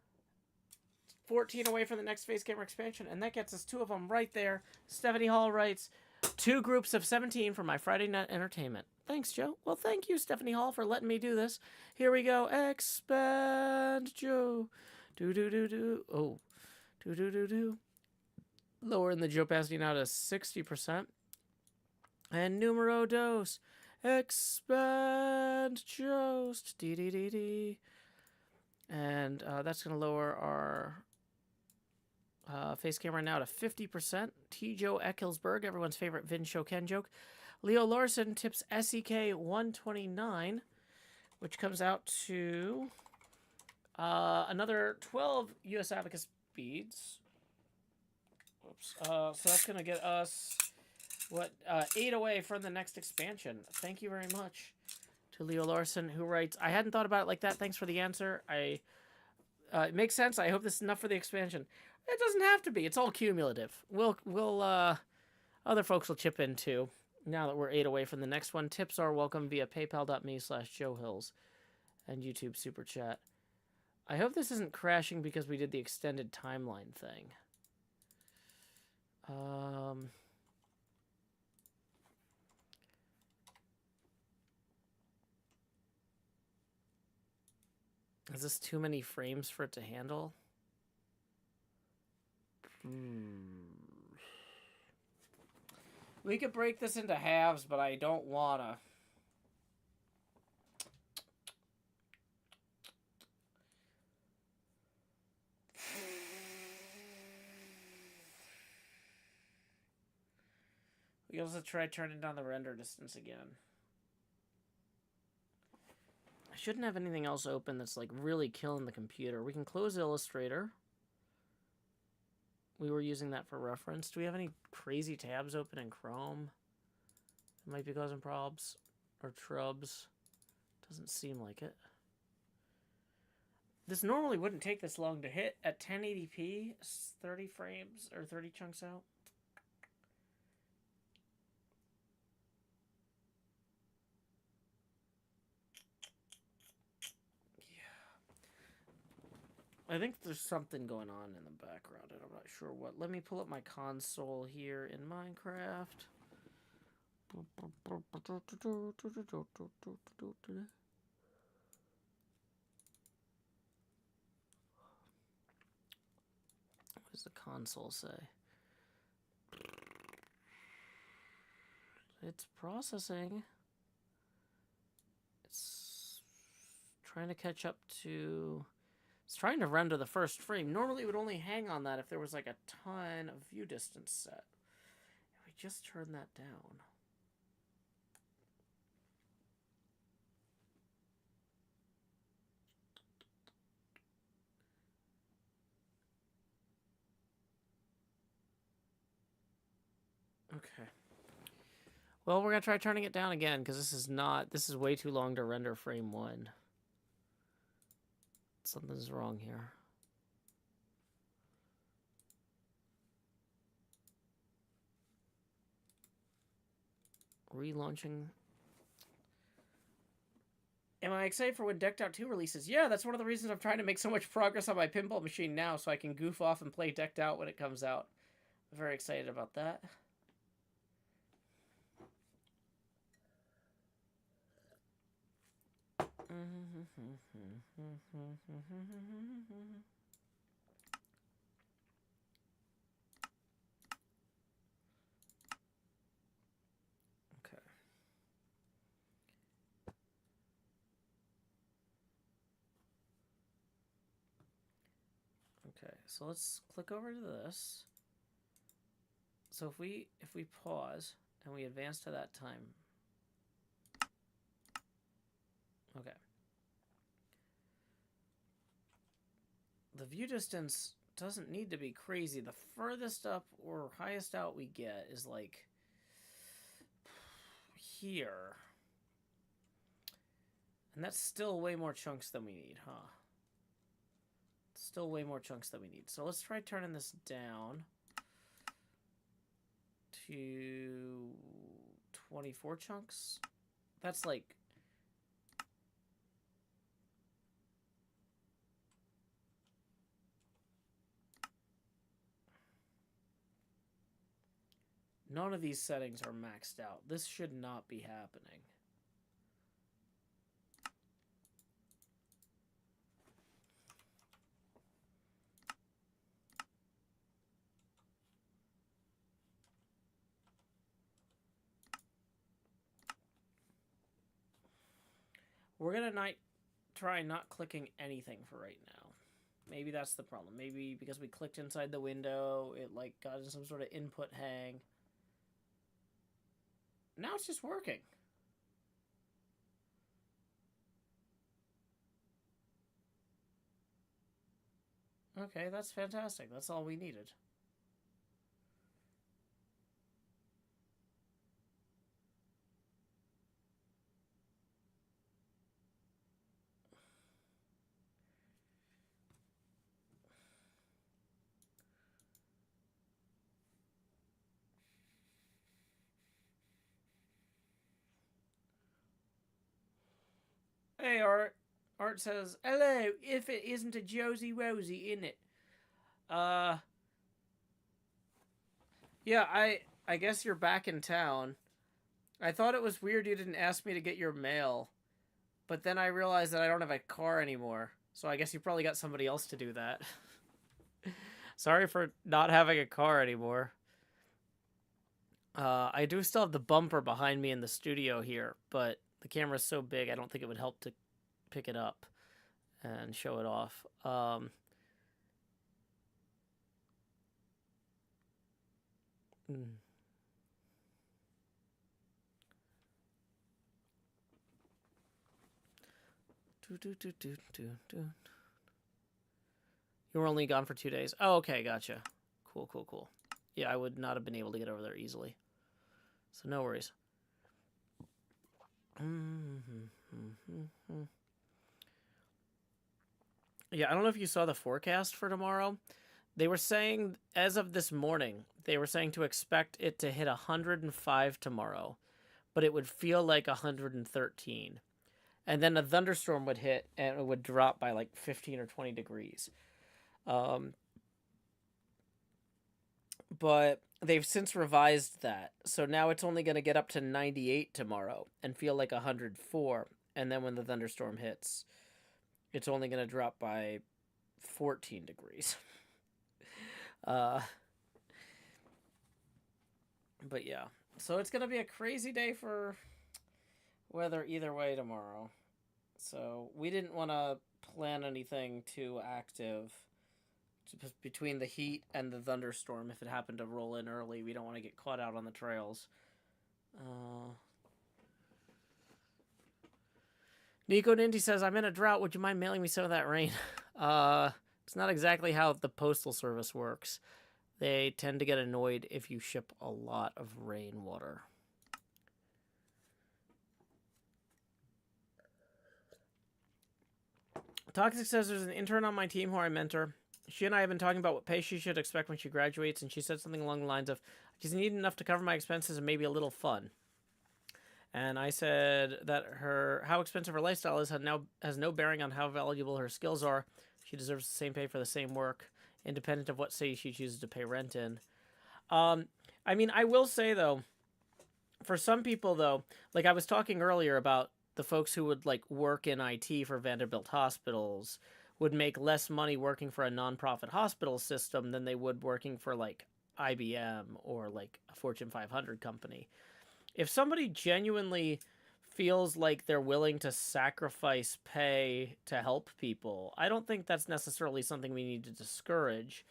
14 away from the next Face Gamer expansion, and that gets us 2 of them right there. Stephanie Hall writes, 2 groups of 17 for my Friday night entertainment. Thanks, Joe. Well, thank you, Stephanie Hall, for letting me do this. Here we go. Expand Joe. Do-do-do-do. Oh. Do-do-do-do. Lowering the Joe opacity now to 60%. And numero dos. Expand Jost. Dee-dee-dee-dee. And that's going to lower our face camera now to 50%. T. Joe Eckelsberg, everyone's favorite Vin Show Ken joke. Leo Larson tips SEK 129. which comes out to another 12 U.S. Abacus beads. Oops. So that's going to get us, 8 away from the next expansion. Thank you very much to Leo Larson, who writes, I hadn't thought about it like that. Thanks for the answer. It makes sense. I hope this is enough for the expansion. It doesn't have to be. It's all cumulative. Other folks will chip in too. Now that we're 8 away from the next one, tips are welcome via paypal.me/JoeHills and YouTube Super Chat. I hope this isn't crashing because we did the extended timeline thing. Is this too many frames for it to handle? We could break this into halves, but I don't wanna. We also try turning down the render distance again. I shouldn't have anything else open that's like really killing the computer. We can close Illustrator. We were using that for reference. Do we have any crazy tabs open in Chrome? It might be causing probs or trubs. Doesn't seem like it. This normally wouldn't take this long to hit at 1080p, 30 frames or 30 chunks out. I think there's something going on in the background, and I'm not sure what. Let me pull up my console here in Minecraft. What does the console say? It's processing. It's trying to catch up to... It's trying to render the first frame. Normally it would only hang on that if there was like a ton of view distance set. If we just turn that down. Okay. Well, we're going to try turning it down again because this is way too long to render frame 1. Something's wrong here. Relaunching. Am I excited for when Decked Out 2 releases? Yeah, that's one of the reasons I'm trying to make so much progress on my pinball machine now so I can goof off and play Decked Out when it comes out. I'm very excited about that. Okay. Okay, so let's click over to this. So if we pause and we advance to that time. Okay. The view distance doesn't need to be crazy. The furthest up or highest out we get is like here. And that's still way more chunks than we need, huh? Still way more chunks than we need. So let's try turning this down to 24 chunks. That's like... None of these settings are maxed out. This should not be happening. We're going to try not clicking anything for right now. Maybe that's the problem. Maybe because we clicked inside the window, it like got in some sort of input hang. Now it's just working. Okay, that's fantastic. That's all we needed. Hey, Art. Art says, hello, if it isn't a Josie Rosie, in it. Yeah, I guess you're back in town. I thought it was weird you didn't ask me to get your mail, but then I realized that I don't have a car anymore, so I guess you probably got somebody else to do that. Sorry for not having a car anymore. I do still have the bumper behind me in the studio here, but the camera's so big I don't think it would help to pick it up and show it off. You were only gone for 2 days. Oh, okay, gotcha. Cool. Yeah, I would not have been able to get over there easily. So no worries. Yeah, I don't know if you saw the forecast for tomorrow. They were saying, as of this morning, they were saying to expect it to hit 105 tomorrow, but it would feel like 113. And then a thunderstorm would hit and it would drop by like 15 or 20 degrees. But they've since revised that. So now it's only going to get up to 98 tomorrow and feel like 104. And then when the thunderstorm hits, it's only going to drop by 14 degrees. But yeah. So it's going to be a crazy day for weather either way tomorrow. So we didn't want to plan anything too active between the heat and the thunderstorm. If it happened to roll in early, we don't want to get caught out on the trails. Nico Nindy says, I'm in a drought. Would you mind mailing me some of that rain? It's not exactly how the postal service works. They tend to get annoyed if you ship a lot of rainwater. Toxic says there's an intern on my team who I mentor. She and I have been talking about what pay she should expect when she graduates, and she said something along the lines of, I just need enough to cover my expenses and maybe a little fun. And I said that how expensive her lifestyle is has no bearing on how valuable her skills are. She deserves the same pay for the same work, independent of what city she chooses to pay rent in. I mean, I will say, though, for some people, though, like I was talking earlier about the folks who would like work in IT for Vanderbilt hospitals would make less money working for a nonprofit hospital system than they would working for like IBM or like a Fortune 500 company. If somebody genuinely feels like they're willing to sacrifice pay to help people, I don't think that's necessarily something we need to discourage.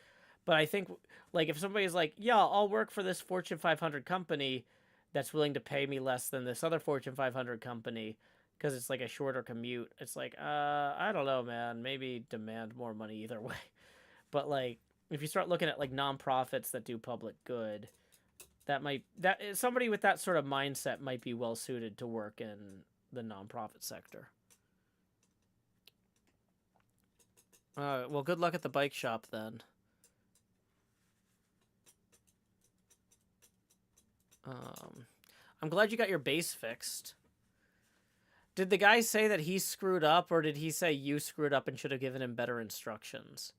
But I think like if somebody's like, yeah, I'll work for this Fortune 500 company that's willing to pay me less than this other Fortune 500 company, because it's like a shorter commute. It's like, I don't know, man. Maybe demand more money either way. But like, if you start looking at like nonprofits that do public good, somebody with that sort of mindset might be well suited to work in the nonprofit sector. Well, good luck at the bike shop then. I'm glad you got your base fixed. Did the guy say that he screwed up, or did he say you screwed up and should have given him better instructions?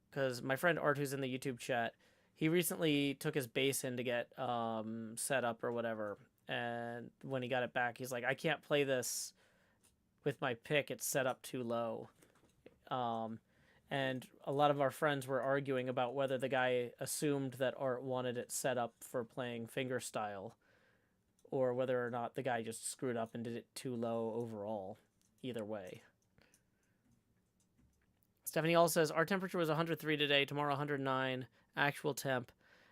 Because my friend Art, who's in the YouTube chat, he recently took his base in to get set up or whatever. And when he got it back, he's like, I can't play this with my pick. It's set up too low. And a lot of our friends were arguing about whether the guy assumed that Art wanted it set up for playing fingerstyle, or whether or not the guy just screwed up and did it too low overall. Either way. Stephanie All says, our temperature was 103 today, tomorrow 109, actual temp.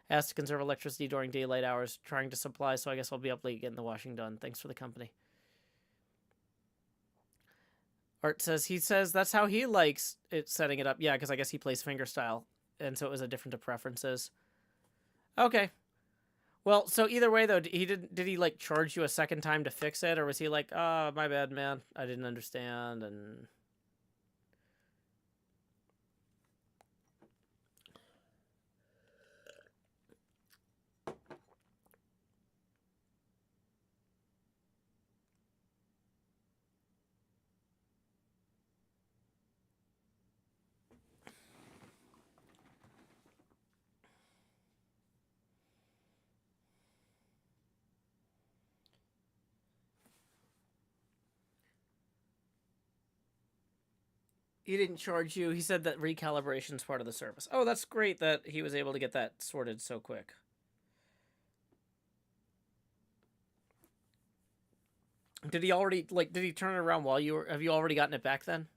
Asked to conserve electricity during daylight hours, trying to supply, so I guess I'll be up late getting the washing done. Thanks for the company. Art says he says that's how he likes it setting it up. Yeah, because I guess he plays fingerstyle, and so it was a different to preferences. Okay. Well, so either way though, did he like charge you a second time to fix it, or was he like, "Oh, my bad, man, I didn't understand," and he didn't charge you? He said that recalibration's part of the service. Oh, that's great that he was able to get that sorted so quick. Did he already did he turn it around while you were? Have you already gotten it back then?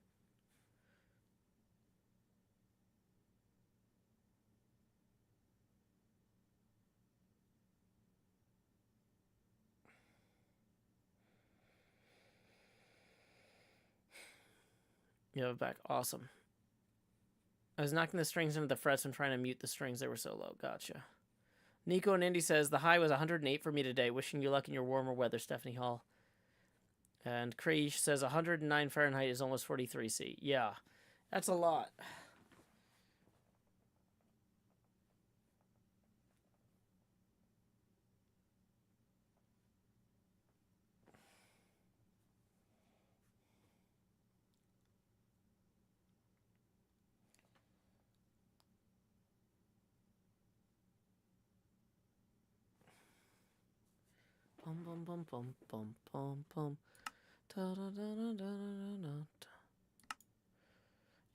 You have it back. Awesome. I was knocking the strings into the frets and trying to mute the strings. They were so low. Gotcha. Nico and Indy says, the high was 108 for me today. Wishing you luck in your warmer weather, Stephanie Hall. And Kreish says 109 Fahrenheit is almost 43 C. Yeah, that's a lot. Bum bum bum bum bum bum bum. Da, da, da, da, da, da, da.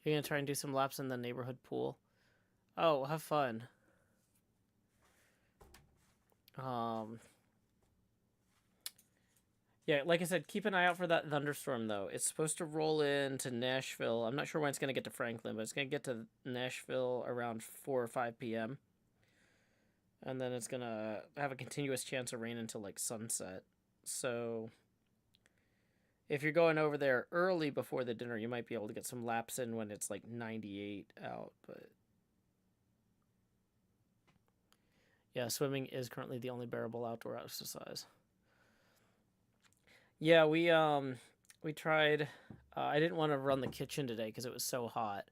You're gonna try and do some laps in the neighborhood pool. Oh, have fun. Yeah, like I said, keep an eye out for that thunderstorm though. It's supposed to roll into Nashville. I'm not sure when it's gonna get to Franklin, but it's gonna get to Nashville around 4 or 5 p.m. And then it's gonna have a continuous chance of rain until like sunset. So if you're going over there early before the dinner, you might be able to get some laps in when it's like 98 out. But yeah, swimming is currently the only bearable outdoor exercise. Yeah, we tried. I didn't want to run the kitchen today because it was so hot.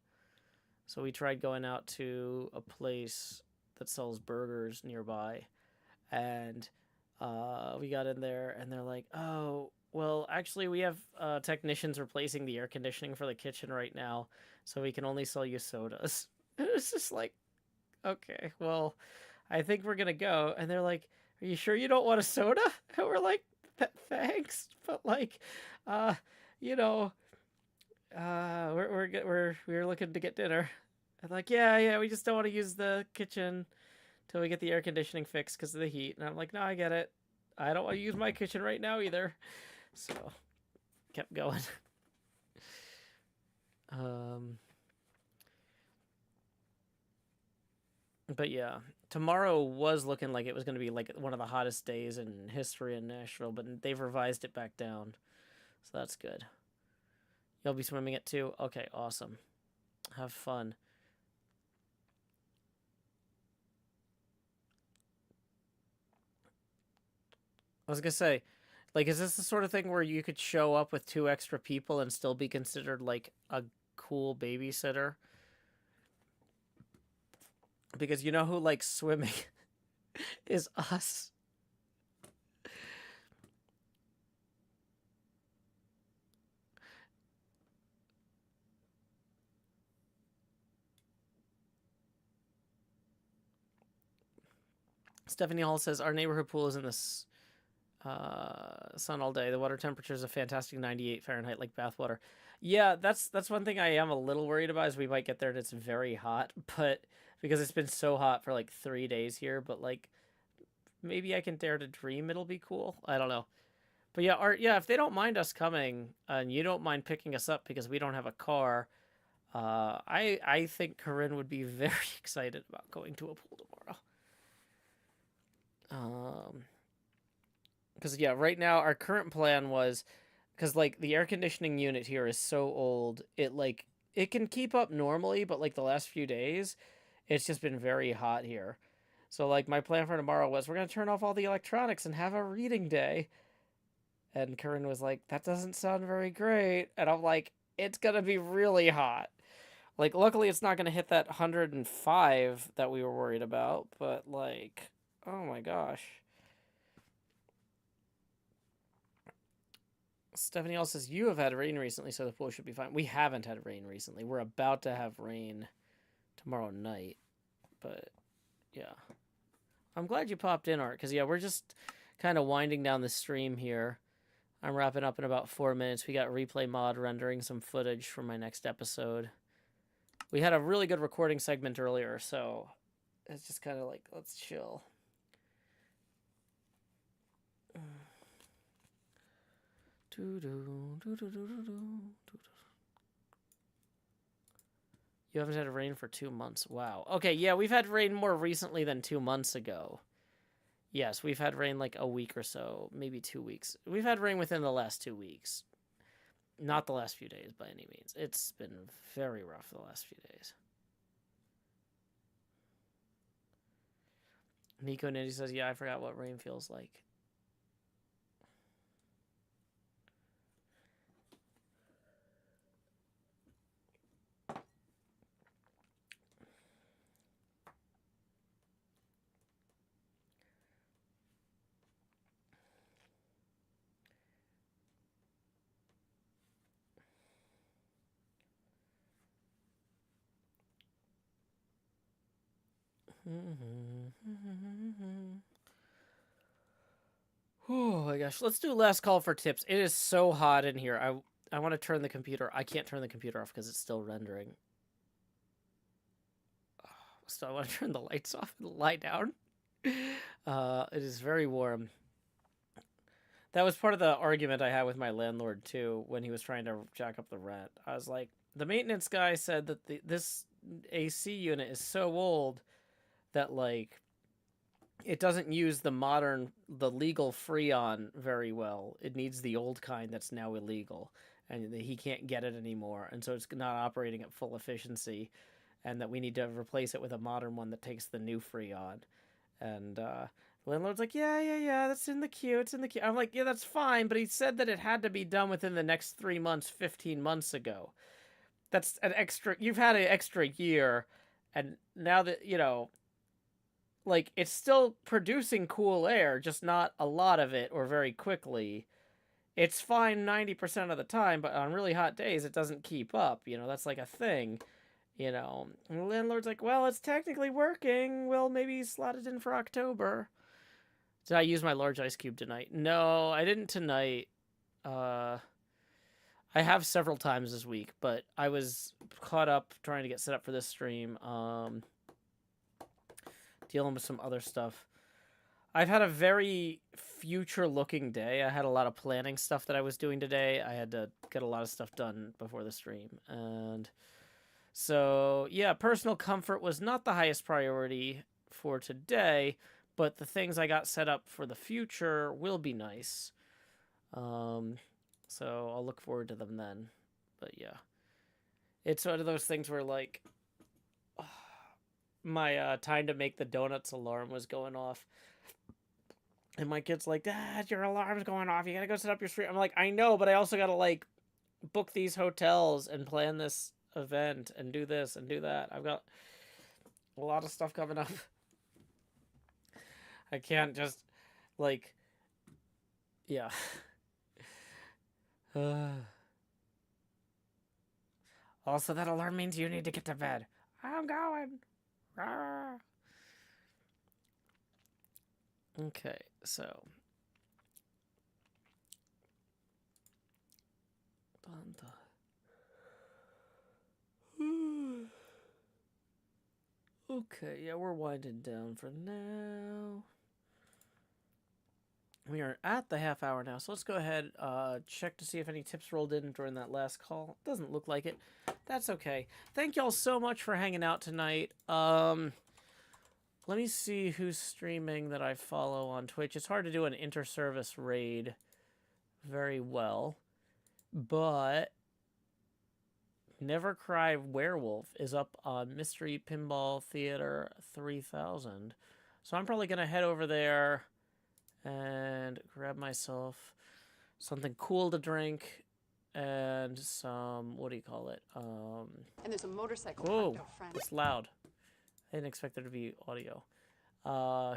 So we tried going out to a place that sells burgers nearby, and we got in there, and they're like, "Oh, well, actually, we have technicians replacing the air conditioning for the kitchen right now, so we can only sell you sodas." And it's just like, okay, well, I think we're gonna go. And they're like, "Are you sure you don't want a soda?" And we're like, "Thanks, but like, you know, we're looking to get dinner." I'm like, yeah, we just don't want to use the kitchen till we get the air conditioning fixed because of the heat. And I'm like, no, I get it. I don't want to use my kitchen right now either. So, kept going. But yeah, tomorrow was looking like it was going to be like one of the hottest days in history in Nashville, but they've revised it back down. So that's good. You'll be swimming it too? Okay, awesome. Have fun. I was gonna say, like, is this the sort of thing where you could show up with 2 extra people and still be considered like a cool babysitter? Because you know who likes swimming is us. Stephanie Hall says, our neighborhood pool is in this sun all day. The water temperature is a fantastic 98 Fahrenheit, like bath water. Yeah, that's one thing I am a little worried about is we might get there and it's very hot, but because it's been so hot for like 3 days here, but like maybe I can dare to dream it'll be cool. I don't know. But yeah, Art, yeah, if they don't mind us coming and you don't mind picking us up because we don't have a car, I think Corinne would be very excited about going to a pool tomorrow. Because yeah, right now our current plan was because like the air conditioning unit here is so old, it can keep up normally, but like the last few days, it's just been very hot here. So like my plan for tomorrow was we're gonna turn off all the electronics and have a reading day. And Corinne was like, that doesn't sound very great. And I'm like, it's gonna be really hot. Like, luckily it's not gonna hit that 105 that we were worried about, but like, oh my gosh. Stephanie also says, you have had rain recently, so the pool should be fine. We haven't had rain recently. We're about to have rain tomorrow night. But, yeah. I'm glad you popped in, Art, because, yeah, we're just kind of winding down the stream here. I'm wrapping up in about 4 minutes. We got Replay Mod rendering some footage for my next episode. We had a really good recording segment earlier, so it's just kind of like, let's chill. You haven't had rain for 2 months. Wow. Okay, yeah, we've had rain more recently than 2 months ago. Yes, we've had rain like a week or so, maybe 2 weeks. We've had rain within the last 2 weeks. Not the last few days by any means. It's been very rough the last few days. Nico Ninja says, yeah, I forgot what rain feels like. Oh my gosh, let's do last call for tips. It is so hot in here. I want to turn the computer. I can't turn the computer off because it's still rendering. So I want to turn the lights off and lie down. It is very warm. That was part of the argument I had with my landlord too when he was trying to jack up the rent. I was like, the maintenance guy said that this AC unit is so old that like it doesn't use the legal Freon very well. It needs the old kind that's now illegal, and he can't get it anymore, and so it's not operating at full efficiency, and that we need to replace it with a modern one that takes the new Freon. And the landlord's like, yeah, that's in the queue. It's in the queue. I'm like, yeah, that's fine, but he said that it had to be done within the next 3 months, 15 months ago. That's an extra. You've had an extra year, and now that like, it's still producing cool air, just not a lot of it or very quickly. It's fine 90% of the time, but on really hot days, it doesn't keep up. That's like a thing, And the landlord's like, well, it's technically working. We'll maybe slot it in for October. Did I use my large ice cube tonight? No, I didn't tonight. I have several times this week, but I was caught up trying to get set up for this stream. Dealing with some other stuff. I've had a very future-looking day. I had a lot of planning stuff that I was doing today. I had to get a lot of stuff done before the stream. And so, yeah, personal comfort was not the highest priority for today, but the things I got set up for the future will be nice. So I'll look forward to them then. But, yeah. It's one of those things where, like, my time to make the donuts alarm was going off. And my kid's like, Dad, your alarm's going off. You gotta go set up your stream. I'm like, I know, but I also gotta, like, book these hotels and plan this event and do this and do that. I've got a lot of stuff coming up. I can't just, like, yeah. Also, that alarm means you need to get to bed. I'm going. Okay, so okay, yeah, we're winding down for now. We are at the half hour now, so let's go ahead, check to see if any tips rolled in during that last call. Doesn't look like it. That's okay. Thank y'all so much for hanging out tonight. Let me see who's streaming that I follow on Twitch. It's hard to do an inter-service raid very well. But Never Cry Werewolf is up on Mystery Pinball Theater 3000. So I'm probably going to head over there and grab myself something cool to drink and some, what do you call it? And there's a motorcycle Whoa, parked out front. it's loud. I didn't expect there to be audio.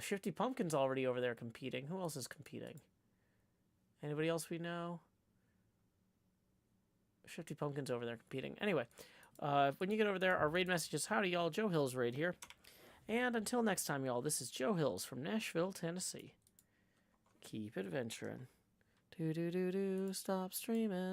Shifty Pumpkin's already over there competing. Who else is competing? Anybody else we know? Shifty Pumpkin's over there competing. Anyway, when you get over there, our raid message is, howdy y'all, Joe Hills raid here. And until next time, y'all, this is Joe Hills from Nashville, Tennessee. Keep adventuring. Do-do-do-do, stop streaming.